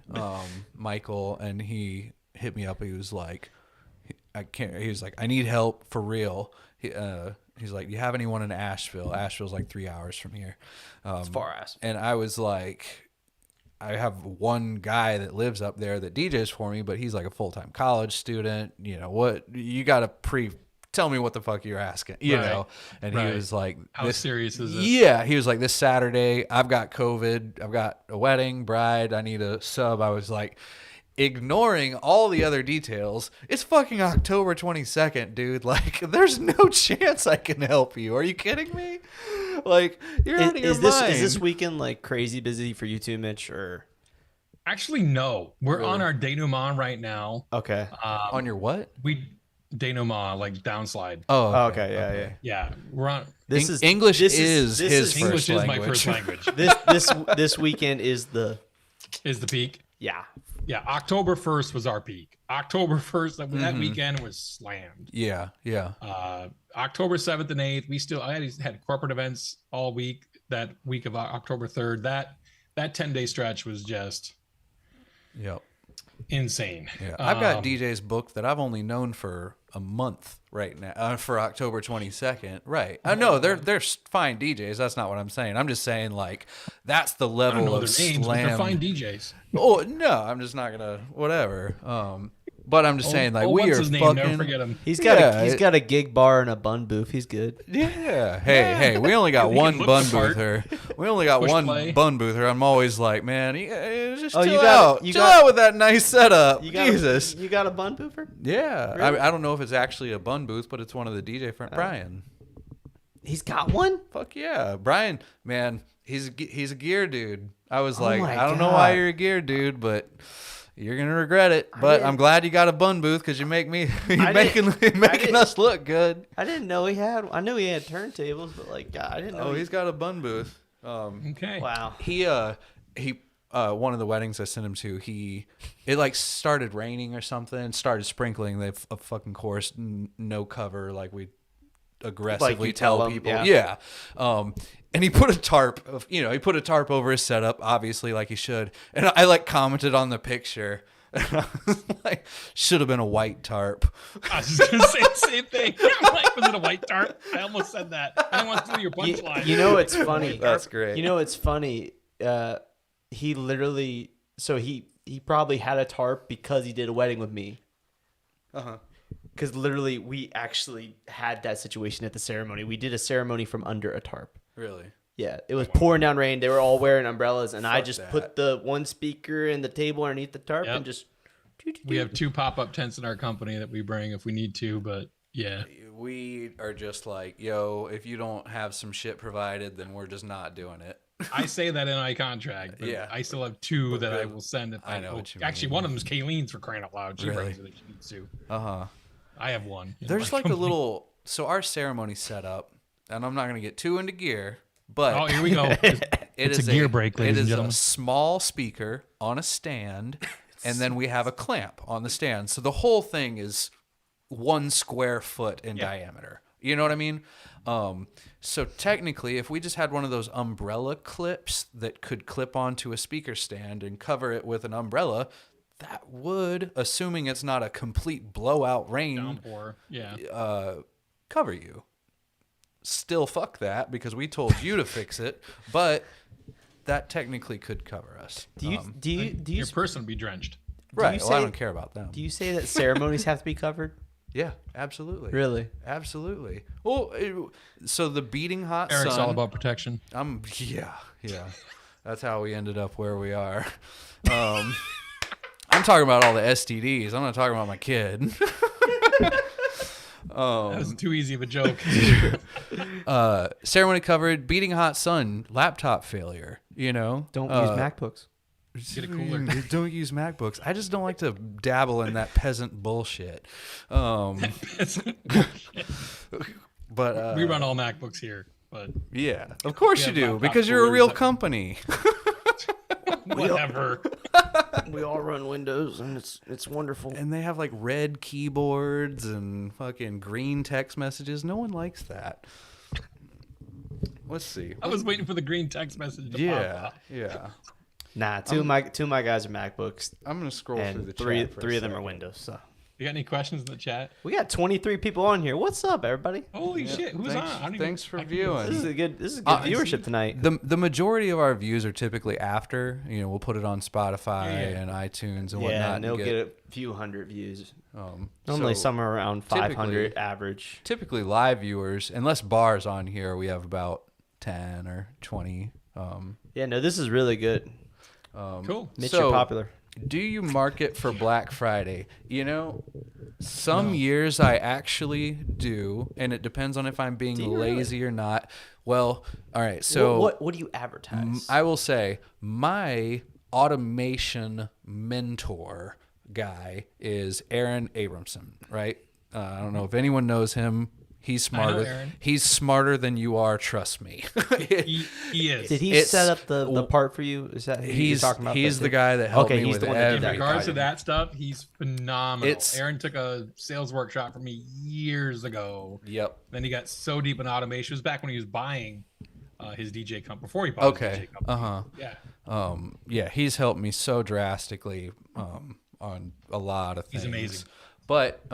Michael, and he hit me up. He was like, He was like, I need help for real. He's like, do you have anyone in Asheville? Asheville's like 3 hours from here. It's far ass. And I was like, I have one guy that lives up there that DJs for me, but he's like a full-time college student. You know what? You got to tell me what the fuck you're asking, you know? And he was like, how serious is this? Yeah. He was like, this Saturday, I've got COVID. I've got a wedding, bride. I need a sub. I was like, ignoring all the other details, it's fucking October 22nd, dude. Like, there's no chance I can help you. Are you kidding me? Like, you're out of your mind. Is this weekend like crazy busy for you too, Mitch? Or actually, no. We're on our denouement right now. Okay. On your what? Denouement, like downslide. Oh, okay. Yeah, we're on. English is his English first language. my first language. This weekend is the peak. Yeah. Yeah, October 1st was our peak. October 1st, that weekend was slammed. Yeah. October 7th and 8th, I had corporate events all week. That week of October 3rd, that 10-day stretch was just insane. Yeah, I've got DJs booked that I've only known for a month right now for October 22nd. Right. I know they're fine DJs. That's not what I'm saying. I'm just saying like that's the level of their names, but they're fine DJs. Oh no, I'm just not gonna whatever. But I'm just saying like we what's are his name? fucking. Never forget him. He's got a gig bar and a bun booth. He's good. Yeah. Hey, we only got one bun boother. We only got one bun boother. I'm always like, man, just chill out with that nice setup. Jesus. You got a bun boofer? Yeah. Really? I don't know if it's actually a bun booth, but it's one of the DJ friends. Brian. He's got one? Fuck yeah. Brian, man, he's a gear dude. I was like, I don't know God. why you're a gear dude, but you're gonna regret it. But I'm glad you got a bun booth because you're making us look good. I didn't know he had. I knew he had turntables, but like, God, I didn't know. He's got a bun booth. Okay. Wow. He one of the weddings I sent him to, it like started raining or something, started sprinkling. They a fucking course, no cover, like we aggressively like tell people. Yeah. And he put a tarp over his setup, obviously, like he should. And I like commented on the picture. And I was like, should have been a white tarp. I was just gonna say the same thing. I'm like, was it a white tarp? I almost said that. I don't want to do your punchline. You know it's funny. That's great. You know it's funny. He literally, so he probably had a tarp because he did a wedding with me. Because literally, we actually had that situation at the ceremony. We did a ceremony from under a tarp. Really? Yeah, it was pouring down rain. They were all wearing umbrellas, and I just that. put the one speaker and the table underneath the tarp and just. We have 2 pop-up tents in our company that we bring if we need to, but yeah. We are just like, yo, if you don't have some shit provided, then we're just not doing it. I say that in my contract, but I still have 2 that I will send. If I know what you actually, mean. one of them is Kayleen's for crying out loud. She Really? brings it if she needs to. I have one. There's like a little, so our ceremony setup, and I'm not going to get too into gear, but here we go. It's a gear break, ladies and gentlemen. It is a small speaker on a stand, and then we have a clamp on the stand. So the whole thing is 1 square foot in diameter. You know what I mean? So technically, if we just had one of those umbrella clips that could clip onto a speaker stand and cover it with an umbrella, that would, assuming it's not a complete blowout rain, downpour, cover you. Still fuck that because we told you to fix it, but that technically could cover us. Your person would be drenched. Right. Well, I don't care about them. Do you say that ceremonies have to be covered? Yeah, absolutely. Really? Absolutely. Well, so the beating hot Eric's sun. all about protection. Yeah. That's how we ended up where we are. I'm talking about all the STDs. I'm not talking about my kid. That was too easy of a joke. Ceremony covered, beating hot sun, laptop failure. You know, Don't use MacBooks. Get a cooler. Don't use MacBooks. I just don't like to dabble in that peasant bullshit. But we run all MacBooks here. But yeah, of course you do because you're a real company. Whatever. We all run Windows, and it's wonderful. And they have like red keyboards and fucking green text messages. No one likes that. Let's see. I was waiting for the green text message to pop up. Yeah. Nah, two of my guys are MacBooks. I'm gonna scroll through the three chat. three of them are Windows. So You got any questions in the chat? we got 23 people on here. What's up, everybody? Holy shit! Who's on? Thanks for viewing. This is a good viewership tonight. The majority of our views are typically after. We'll put it on Spotify and iTunes and whatnot. Yeah, and they'll get a few hundred views. Normally so somewhere around 500 typically- average. Typically live viewers, unless Bar's on here, we have about 10 or 20. Yeah, no, this is really good. Cool. Mitch, you're popular. Do you market for Black Friday? Some years I actually do, and it depends on if I'm being lazy or not. Well, all right. So what do you advertise? I will say my automation mentor guy is Aaron Abramson, right? I don't know if anyone knows him. He's smarter. He's smarter than you are. Trust me. He is. Did he set up the part for you? Is that who you're talking about? He's the guy that helped me with everything. In regards to that stuff, he's phenomenal. Aaron took a sales workshop from me years ago. Yep. Then he got so deep in automation. It was back when he was buying his DJ company, before he bought his DJ company. Yeah. He's helped me so drastically on a lot of things. He's amazing. But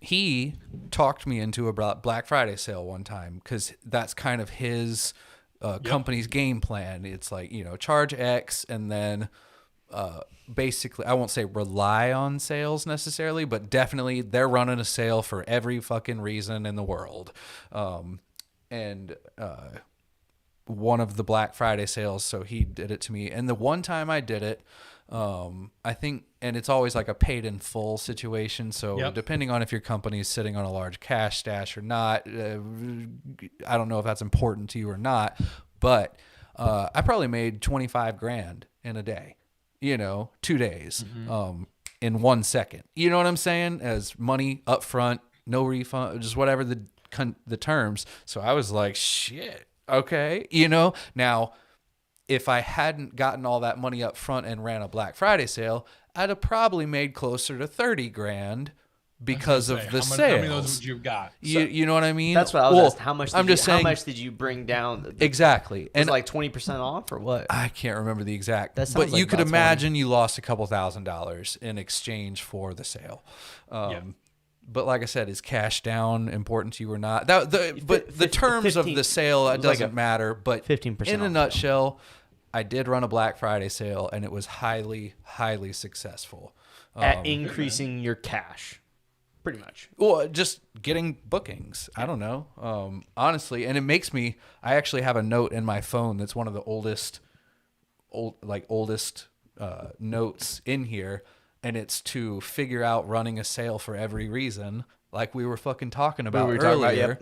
he talked me into a Black Friday sale one time because that's kind of his company's game plan. It's like, charge X and then basically, I won't say rely on sales necessarily, but definitely they're running a sale for every fucking reason in the world. And one of the Black Friday sales, so he did it to me. And the one time I did it, I think, and it's always like a paid in full situation. So depending on if your company is sitting on a large cash stash or not, I don't know if that's important to you or not, but I probably made 25 grand in a day, 2 days, in 1 second. You know what I'm saying? As money up front, no refund, just whatever the terms. So I was like, shit, okay. Now, if I hadn't gotten all that money up front and ran a Black Friday sale, I'd have probably made closer to 30 grand because of the sales. How many of those would you have got? You know what I mean? That's what I was asking. How much did you bring down? Exactly. And like 20% off or what? I can't remember the exact. But you could imagine you lost a couple $1,000s in exchange for the sale. But like I said, is cash down important to you or not? But the terms of the sale, it doesn't matter. But 15% in a nutshell, I did run a Black Friday sale, and it was highly, highly successful. At increasing your cash, pretty much. Well, just getting bookings. I don't know, honestly. And it makes me, I actually have a note in my phone that's one of the oldest notes in here. And it's to figure out running a sale for every reason, like we were fucking talking about earlier,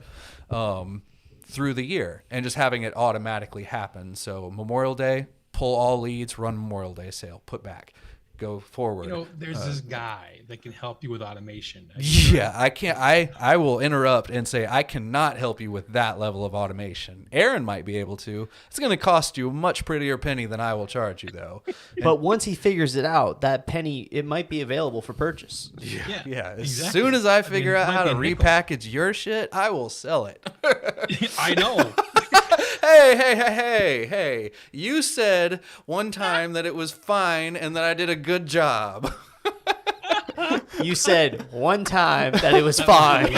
through the year, and just having it automatically happen. So Memorial Day, pull all leads, run Memorial Day sale, put back, go forward. There's this guy that can help you with automation. Yeah, I can't. I will interrupt and say I cannot help you with that level of automation. Aaron might be able to. It's going to cost you a much prettier penny than I will charge you, though. But once he figures it out, that penny, it might be available for purchase. Yeah. As soon as I figure out how to repackage your shit, I will sell it. I know. Hey. You said one time that it was fine and that I did a good job. You said one time that it was fine.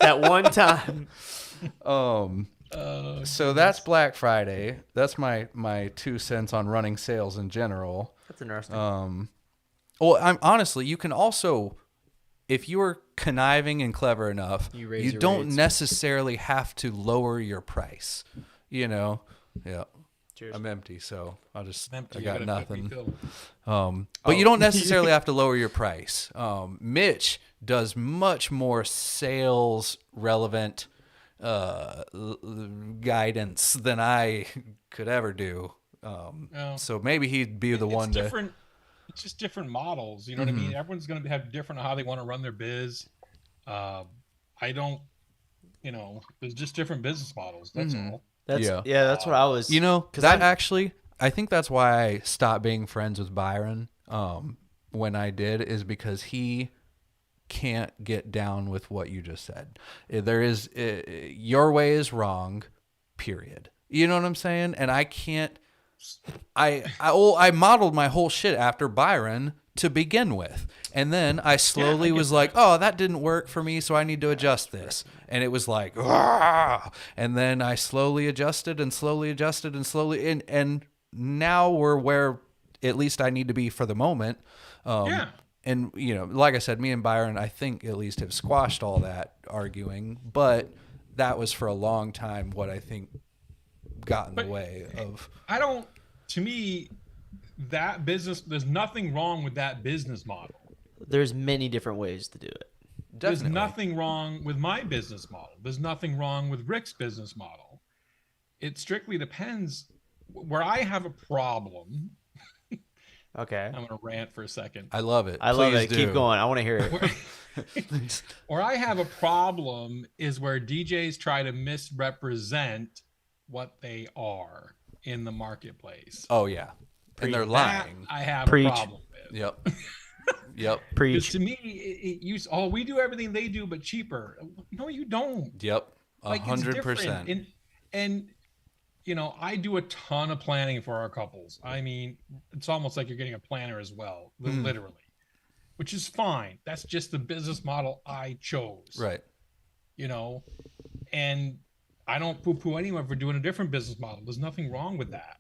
That one time. So that's Black Friday. That's my 2 cents on running sales in general. That's interesting. Well, honestly, you can also, if you are conniving and clever enough, you don't necessarily have to lower your price. Yeah. Cheers. I'm empty, so I got nothing. But you don't necessarily have to lower your price. Mitch does much more sales relevant guidance than I could ever do. So maybe he'd be the one to. It's just different models. You know what I mean? Everyone's going to have different how they want to run their biz. I don't. There's just different business models. That's all. That's what I was. I think that's why I stopped being friends with Byron when I did, is because he can't get down with what you just said. Your way is wrong, period. You know what I'm saying? And I can't. I modeled my whole shit after Byron to begin with. And then I slowly was like, oh, that didn't work for me, so I need to adjust this. And it was like, ah! And then I slowly adjusted and slowly adjusted and slowly, and now we're where at least I need to be for the moment. And, like I said, me and Byron, I think at least have squashed all that arguing, but that was for a long time what I think got in the way of. To me, that business, there's nothing wrong with that business model. There's many different ways to do it. Definitely. There's nothing wrong with my business model. There's nothing wrong with Rick's business model. It strictly depends. Where I have a problem. Okay. I'm going to rant for a second. I love it. Love it. Keep going. I want to hear it. Or I have a problem is where DJs try to misrepresent what they are in the marketplace. Oh yeah, and they're lying. That I have Preach. a problem with. Yep. Yep. Because Preach. to me, we do everything they do but cheaper. No, you don't. Yep. Like, it's 100%. different. And you know, I do a ton of planning for our couples. I mean, it's almost like you're getting a planner as well, literally, which is fine. That's just the business model I chose. Right. You know, and I don't poo-poo anyone for doing a different business model. There's nothing wrong with that.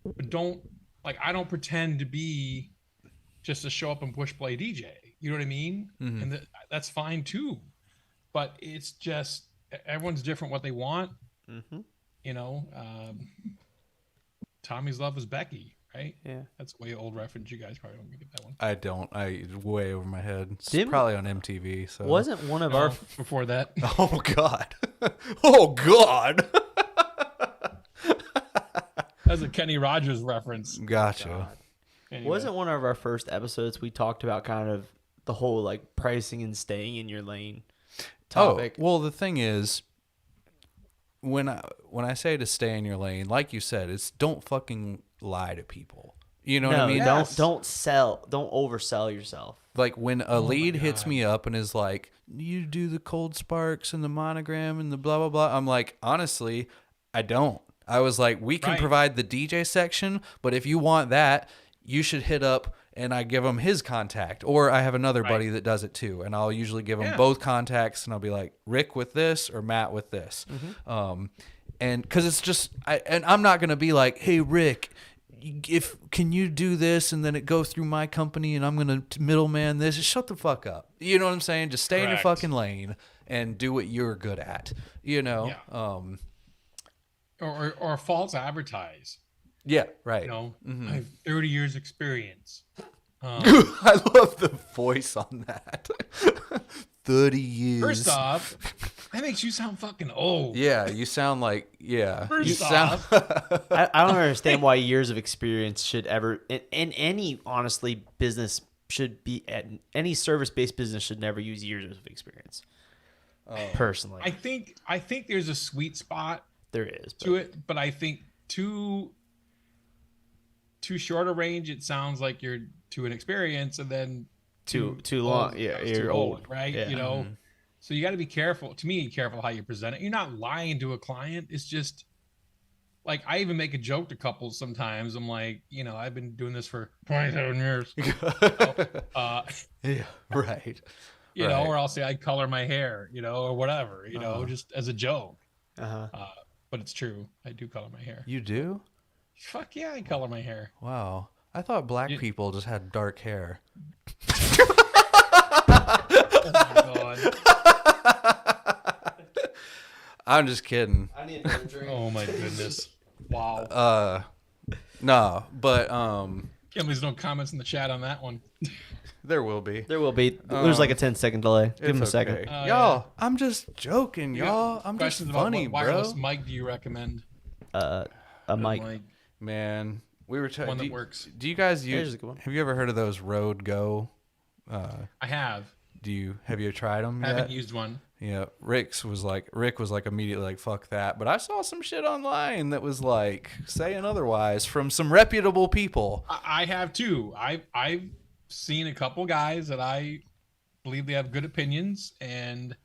But I don't pretend to be just to show up and push play DJ. You know what I mean? And that's fine too. But it's just, everyone's different what they want. You know, Tommy's love is Becky, right? Yeah. That's a way old reference. You guys probably don't get that one. I don't. Way over my head. It's Didn't- probably on MTV. So Wasn't one of our Before that. Oh God. Oh God. That's a Kenny Rogers reference. Gotcha. Anyway. wasn't one of our first episodes we talked about kind of the whole like pricing and staying in your lane topic? Oh, well, the thing is, when I say to stay in your lane, like you said, it's don't fucking lie to people. You know what I mean? Yes. Don't oversell yourself. Like when a lead hits me up and is like, you do the cold sparks and the monogram and the blah, blah, blah. I'm like, honestly, I don't. I was like, we can provide the DJ section, but if you want that, you should hit up, and I give him his contact. Or I have another buddy that does it too, and I'll usually give him both contacts, and I'll be like, Rick with this or Matt with this. And because it's just, I'm not going to be like, hey, Rick, can you do this and then it go through my company and I'm going to middleman this? Just shut the fuck up. You know what I'm saying? Just stay in your fucking lane and do what you're good at, you know? Yeah. Or false advertise. Yeah, right. You know, I have 30 years experience. I love the voice on that. 30 years. First off, that makes you sound fucking old. Yeah, you sound like, First off. I don't understand why years of experience should ever, in any, honestly, business should be, any service-based business should never use years of experience. Personally. I think there's a sweet spot there is. to it, but I think too short a range, it sounds like you're to an experience, and then too long. Yeah, you're old, right? Yeah. You know, so you got to be careful. To me, careful how you present it. You're not lying to a client. It's just like, I even make a joke to couples sometimes. I'm like, you know, I've been doing this for 27 years. Yeah, right. You know, or I'll say I color my hair, you know, or whatever, you know, just as a joke. But it's true. I do color my hair. You do? Fuck yeah, I color my hair. Wow. I thought black people just had dark hair. Oh my God. I'm just kidding. I need another drink. Oh my goodness. Wow. No, but Can't lose no comments in the chat on that one. there will be. There will be. There's like a 10-second delay. Give him a It's second. okay. Oh, Y'all, I'm just joking, y'all. I'm just Questions funny, about what wireless bro. mic do you recommend? A mic. Like, Man, we were one that works. Do you guys Here's use? a good one. Have you ever heard of those Rode Go? I have. Have you tried them I yet? haven't used one. Yeah, Rick was like immediately like, fuck that. But I saw some shit online that was like saying otherwise from some reputable people. I have too. I've seen a couple guys that I believe they have good opinions, and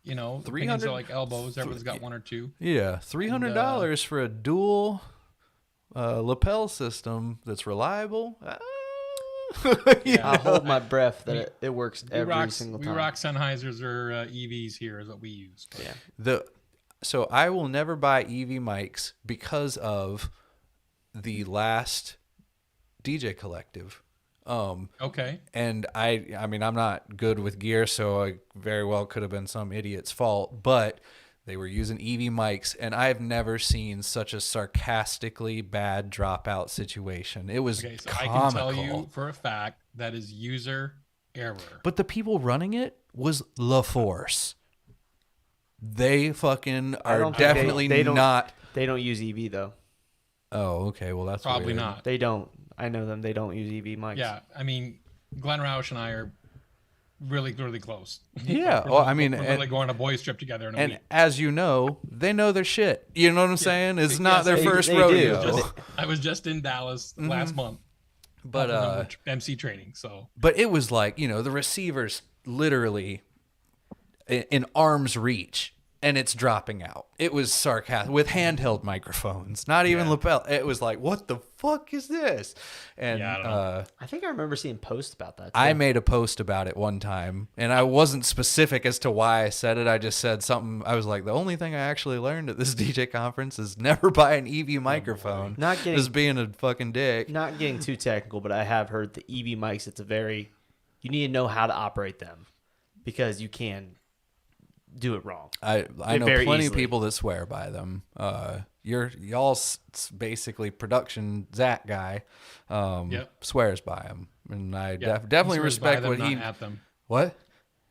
you know, opinions 300 are like elbows. Everyone's got one or two. Yeah, $300 for a dual lapel system that's reliable. I hold my breath that it works every single time. We rock Sennheisers or EVs here is what we use. Yeah. So I will never buy EV mics because of the last DJ Collective. Okay. And I mean, I'm not good with gear, so I very well could have been some idiot's fault, but they were using EV mics, and I've never seen such a sarcastically bad dropout situation. It was Okay, so comical. I can tell you for a fact that is user error. But the people running it was La Force. They fucking are definitely not. They don't use EV though. Oh, okay. Well, that's Probably weird. not. They don't. I know them. They don't use EV mics. Yeah, I mean, Glenn Roush and I are really, really close. Yeah. Like, Well, I mean, we're literally going on a boys trip together in a and week. as you know, they know their shit. You know what I'm saying? It's not their they- first they rodeo. do. I was just in Dallas last month, But helping run the MC training. So, but it was like, you know, the receiver's literally in arm's reach and it's dropping out. It was sarcastic with handheld microphones, not even lapel. It was like, what the fuck is this? And I don't know. I think I remember seeing posts about that. Too. I made a post about it one time, and I wasn't specific as to why I said it. I just said something. I was like, the only thing I actually learned at this DJ conference is never buy an EV microphone. Not getting just being a fucking dick. Not getting too technical, but I have heard the EV mics. You need to know how to operate them because you can do it wrong. I know very plenty easily. of people that swear by them. Y'all's basically production Zach guy swears by them, and I definitely respect them, what he. Not at them. What?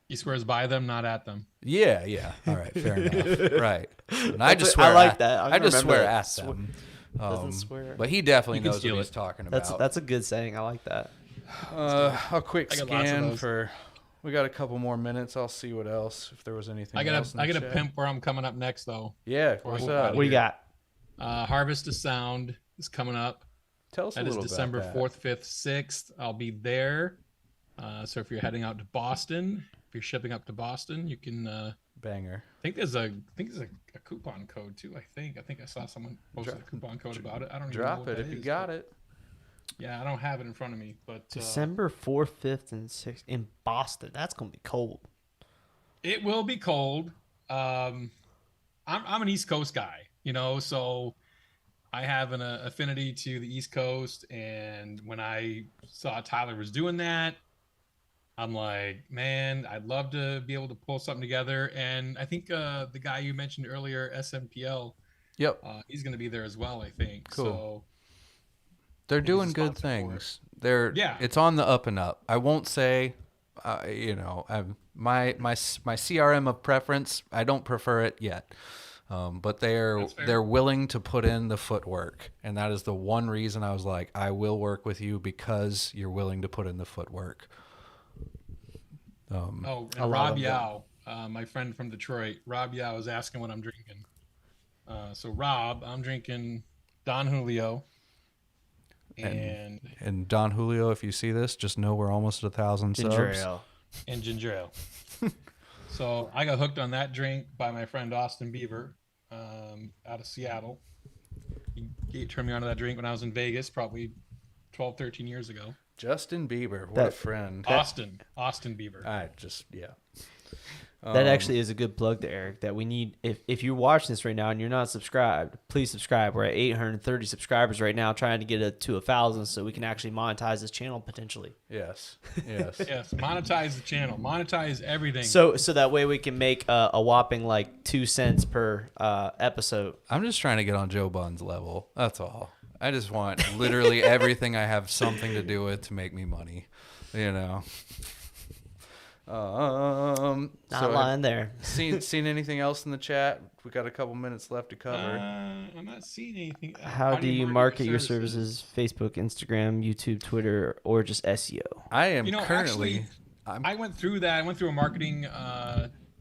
He swears by them, not at them. Yeah. All right, fair enough. Right. And I just swear. I like that. I just remember swear that. at them. Doesn't swear. But he definitely You can knows what steal he's it. talking about. That's a good saying. I like that. A quick I got lots of scan those. for. We got a couple more minutes. I'll see what else if there was anything. I else got in to the chat. pimp where I'm coming up next though. Yeah. Before I What's go out up? of What do you here. got? Harvest of Sound is coming up. Tell us a That is little December about 4th, 5th, 6th. I'll be there. So if you're heading out to Boston, if you're shipping up to Boston, you can. that. Banger. I think there's a coupon code too. I think I saw someone posted a coupon code about it. I don't even know Drop what it that if you is, got but- it. Yeah, I don't have it in front of me, but December 4th, 5th, and 6th in Boston. That's going to be cold. it will be cold. I'm an East Coast guy, so I have an affinity to the East Coast. And when I saw Tyler was doing that, I'm like, man, I'd love to be able to pull something together. And I think the guy you mentioned earlier, SMPL, Yep. he's going to be there as well, I think. Cool. So They're he's doing a good sponsor for it. things. Yeah. It's on the up and up. I won't say, my CRM of preference. I don't prefer it yet, but That's fair. they're willing to put in the footwork, and that is the one reason I was like, I will work with you because you're willing to put in the footwork. and lot Rob of them. Yao, my friend from Detroit, Rob Yao is asking what I'm drinking. So Rob, I'm drinking Don Julio. And Don Julio, if you see this, just know we're almost at 1,000 Ginger subs. ale. and ginger ale. So I got hooked on that drink by my friend Austin Beaver out of Seattle. He turned me on to that drink when I was in Vegas, probably 12, 13 years ago. Justin Bieber, what a friend. Austin Beaver. That actually is a good plug to Eric. That we need. If you're watching this right now and you're not subscribed, please subscribe. We're at 830 subscribers right now, trying to get it to 1,000 so we can actually monetize this channel potentially. Yes. Yes, monetize the channel, monetize everything. So that way we can make a whopping like 2 cents per episode. I'm just trying to get on Joe Bunn's level. That's all. I just want literally everything I have something to do with to make me money. Not So lying there. seen anything else in the chat? We got a couple minutes left to cover. I'm not seeing anything. How do you market your services? Facebook, Instagram, YouTube, Twitter, or just SEO? I am Actually, currently. I went through that. I went through a marketing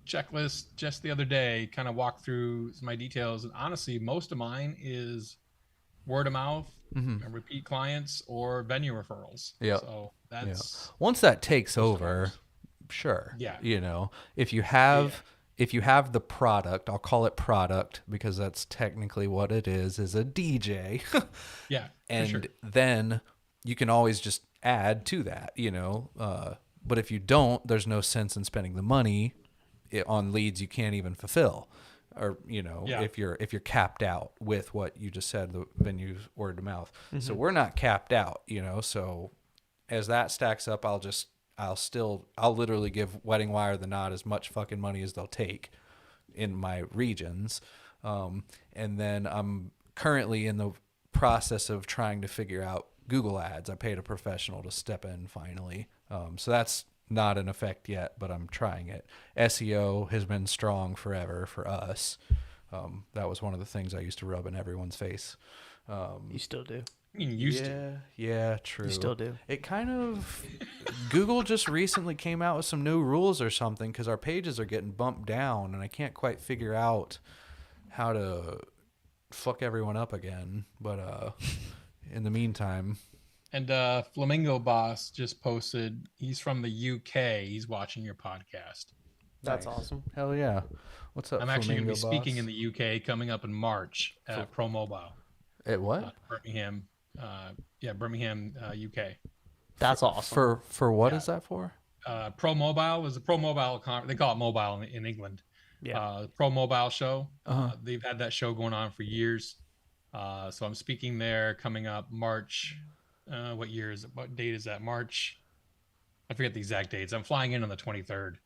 checklist just the other day, kind of walked through some of my details. And honestly, most of mine is word of mouth, and repeat clients, or venue referrals. Yep. So that's Once that takes over, sure. Yeah. If you have the product, I'll call it product because that's technically what it is a DJ. yeah. And for sure. then you can always just add to that, but if you don't, there's no sense in spending the money on leads you can't even fulfill, or if you're capped out with what you just said, the venue word of mouth. So we're not capped out, so as that stacks up, I'll literally give Wedding Wire the Nod as much fucking money as they'll take in my regions. And then I'm currently in the process of trying to figure out Google Ads. I paid a professional to step in finally. So that's not in effect yet, but I'm trying it. SEO has been strong forever for us. That was one of the things I used to rub in everyone's face. You still do. You used to. Yeah, true. You still do. It kind of Google just recently came out with some new rules or something because our pages are getting bumped down, and I can't quite figure out how to fuck everyone up again. But in the meantime, and Flamingo Boss just posted. He's from the UK. He's watching your podcast. That's awesome. Hell yeah! What's up? I'm actually going to be Flamingo speaking Boss? in the UK coming up in March at Pro Mobile. At what? Birmingham. Birmingham, UK. That's awesome. For what is that for? Pro Mobile is a Pro Mobile. They call it Mobile in England. Yeah. Pro Mobile show. They've had that show going on for years. So I'm speaking there coming up March. What year is it? What date is that? March. I forget the exact dates. I'm flying in on the 23rd.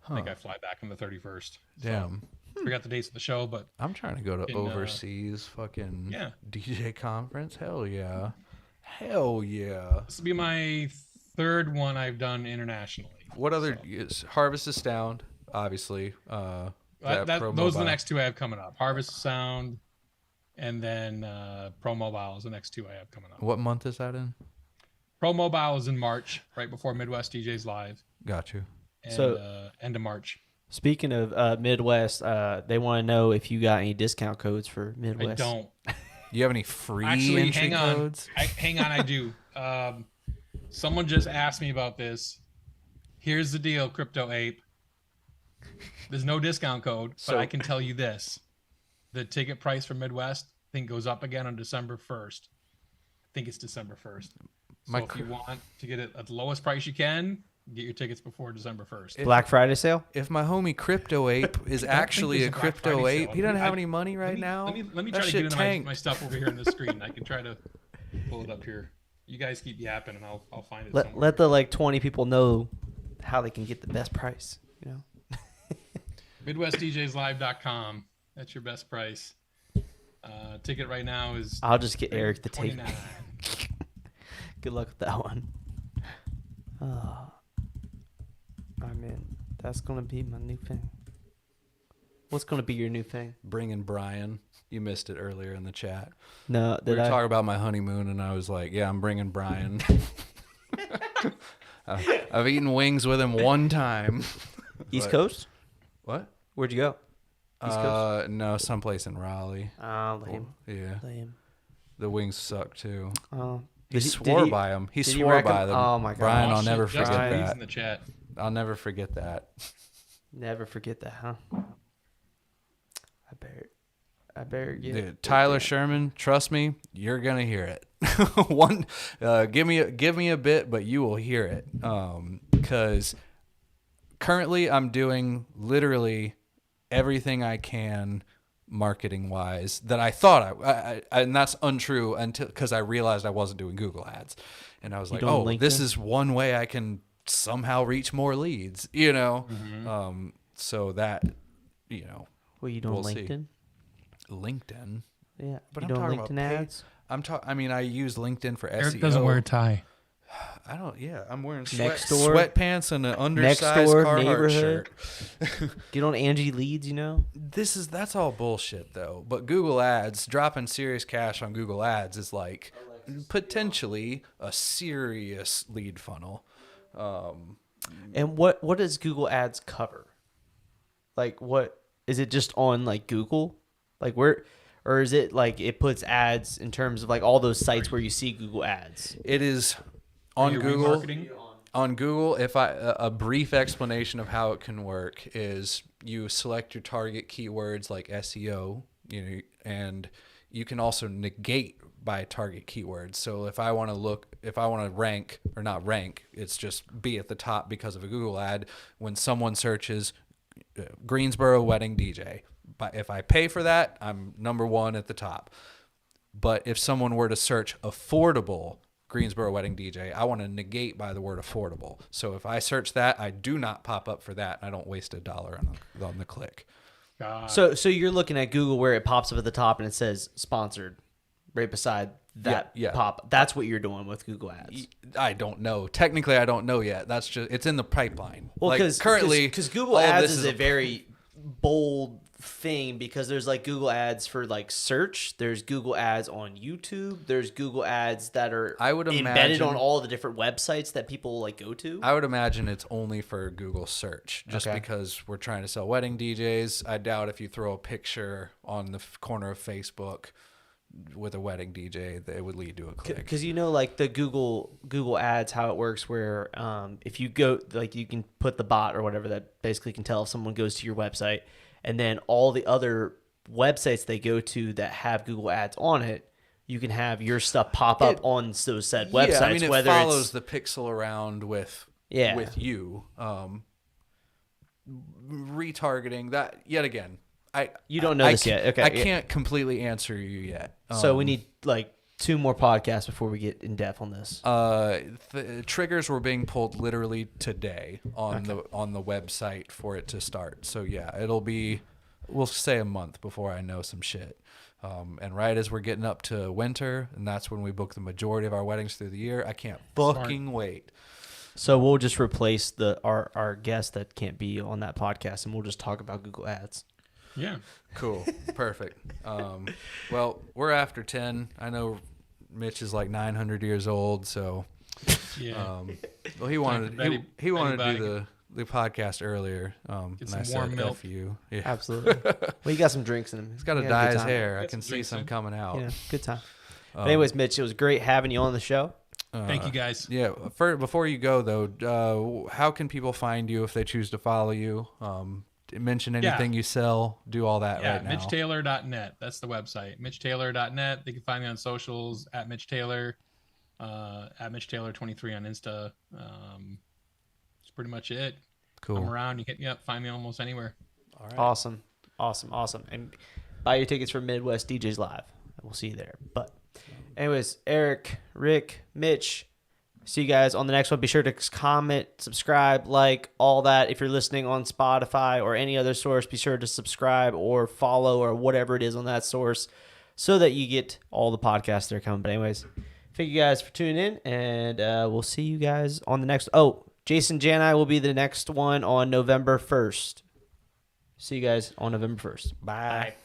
I think I fly back on the 31st. Damn. So, forgot the dates of the show, but I'm trying to go to overseas fucking DJ conference. Hell yeah. Hell yeah. This will be my third one I've done internationally. What other is Harvest of Sound, obviously. Those are the next two I have coming up. Harvest of Sound, and then Pro Mobile is the next two I have coming up. What month is that in? Pro Mobile is in March, right before Midwest DJs Live. Got you. And, So end of March. Speaking of Midwest, they want to know if you got any discount codes for Midwest. I don't. You have any free Actually, entry codes? Hang on, I do. Someone just asked me about this. Here's the deal, Crypto Ape. There's no discount code, but I can tell you this. The ticket price for Midwest, I think, goes up again on December 1st. I think it's December 1st. So if you want to get it at the lowest price you can, get your tickets before December 1st. Black Friday sale? If my homie Crypto Ape is actually a Crypto Ape, he doesn't have any money now. Let me try to get into my stuff over here on the screen. I can try to pull it up here. You guys keep yapping, and I'll find it somewhere. Let the 20 people know how they can get the best price. You know, MidwestDJsLive.com. That's your best price. Ticket right now is. I'll just get Erik to take. $29. Good luck with that one. I mean, that's gonna be my new thing. What's gonna be your new thing? Bringing Brian. You missed it earlier in the chat. No, we were talking about my honeymoon, and I was like, "Yeah, I'm bringing Brian." I've eaten wings with him one time. East Coast? What? Where'd you go? East Coast? No, someplace in Raleigh. Lame. Yeah. Lame. The wings suck too. Oh. He swore by them. He swore by them. Oh my god, Brian, I'll never forget that. In the chat. I'll never forget that. Never forget that, huh? I better get. Dude, Tyler Sherman, trust me, you're gonna hear it. Give me a bit, but you will hear it. Because currently I'm doing literally everything I can marketing wise that I thought I and that's untrue until because I realized I wasn't doing Google ads, and I was like, oh, LinkedIn? This is one way I can somehow reach more leads, you know. Mm-hmm. So that, you know. Well, you doing LinkedIn? LinkedIn. Yeah, but I'm talking LinkedIn about ads. I mean, I use LinkedIn for SEO. Erik doesn't wear a tie. I don't. Yeah, I'm wearing sweatpants and an undersized Carhartt shirt. Get on Angie Leads, you know. That's all bullshit though. But Google Ads, dropping serious cash on Google Ads is like potentially a serious lead funnel. And what does Google Ads cover? Like, what is it? Just on like Google, like where? Or is it like it puts ads in terms of like all those sites where you see Google Ads? It is on Google. On Google, a brief explanation of how it can work is you select your target keywords like SEO, you know, and you can also negate by target keywords. So if I want to rank or not rank, it's just be at the top because of a Google ad. When someone searches Greensboro wedding DJ, but if I pay for that, I'm number one at the top. But if someone were to search affordable Greensboro wedding DJ, I want to negate by the word affordable. So if I search that, I do not pop up for that. I don't waste $1 on the click. So you're looking at Google where it pops up at the top and it says sponsored right beside that pop. That's what you're doing with Google Ads. I don't know. Technically, I don't know yet. That's just it's in the pipeline. Well, because Google Ads is a very bold thing because there's like Google ads for like search. There's Google ads on YouTube. There's Google ads that are embedded on all the different websites that people like go to. I would imagine it's only for Google search just because we're trying to sell wedding DJs. I doubt if you throw a picture on the corner of Facebook with a wedding DJ that it would lead to a click. Because like the Google ads, how it works where if you go, like you can put the bot or whatever that basically can tell if someone goes to your website, and then all the other websites they go to that have Google ads on it, you can have your stuff pop up on those said websites. Yeah, I mean, it follows it's the pixel around with you. Retargeting that yet again. You don't know this yet. Okay, I can't completely answer you yet. So we need like 2 more podcasts before we get in depth on this. The triggers were being pulled literally today on the website for it to start. So yeah, it'll be, we'll say a month before I know some shit. And right as we're getting up to winter, and that's when we book the majority of our weddings through the year, I can't fucking wait. So we'll just replace our guest that can't be on that podcast, and we'll just talk about Google ads. Yeah. Cool. Perfect. Well, we're after 10. I know Mitch is like 900 years old, so yeah. Well, he wanted to do the podcast earlier. Get some warm milk for you. Yeah. Absolutely. Well, he got some drinks in him. He's got to dye his hair. I can see some coming out. Yeah, good time. But anyways, Mitch, it was great having you on the show. Thank you, guys. Yeah. Before you go though, how can people find you if they choose to follow you? Mention anything you sell, do all that right now. MitchTaylor.net. That's the website. MitchTaylor.net. They can find me on socials at Mitch Taylor, at Mitch Taylor 23 on Insta. That's pretty much it. Cool. I'm around. You hit me up. Find me almost anywhere. All right. Awesome. And buy your tickets for Midwest DJs Live. We'll see you there. But anyways, Erik, Rick, Mitch, see you guys on the next one. Be sure to comment, subscribe, like, all that. If you're listening on Spotify or any other source, be sure to subscribe or follow or whatever it is on that source so that you get all the podcasts that are coming. But anyways, thank you guys for tuning in, and we'll see you guys on the next. Oh, Jason Jani will be the next one on November 1st. See you guys on November 1st. Bye.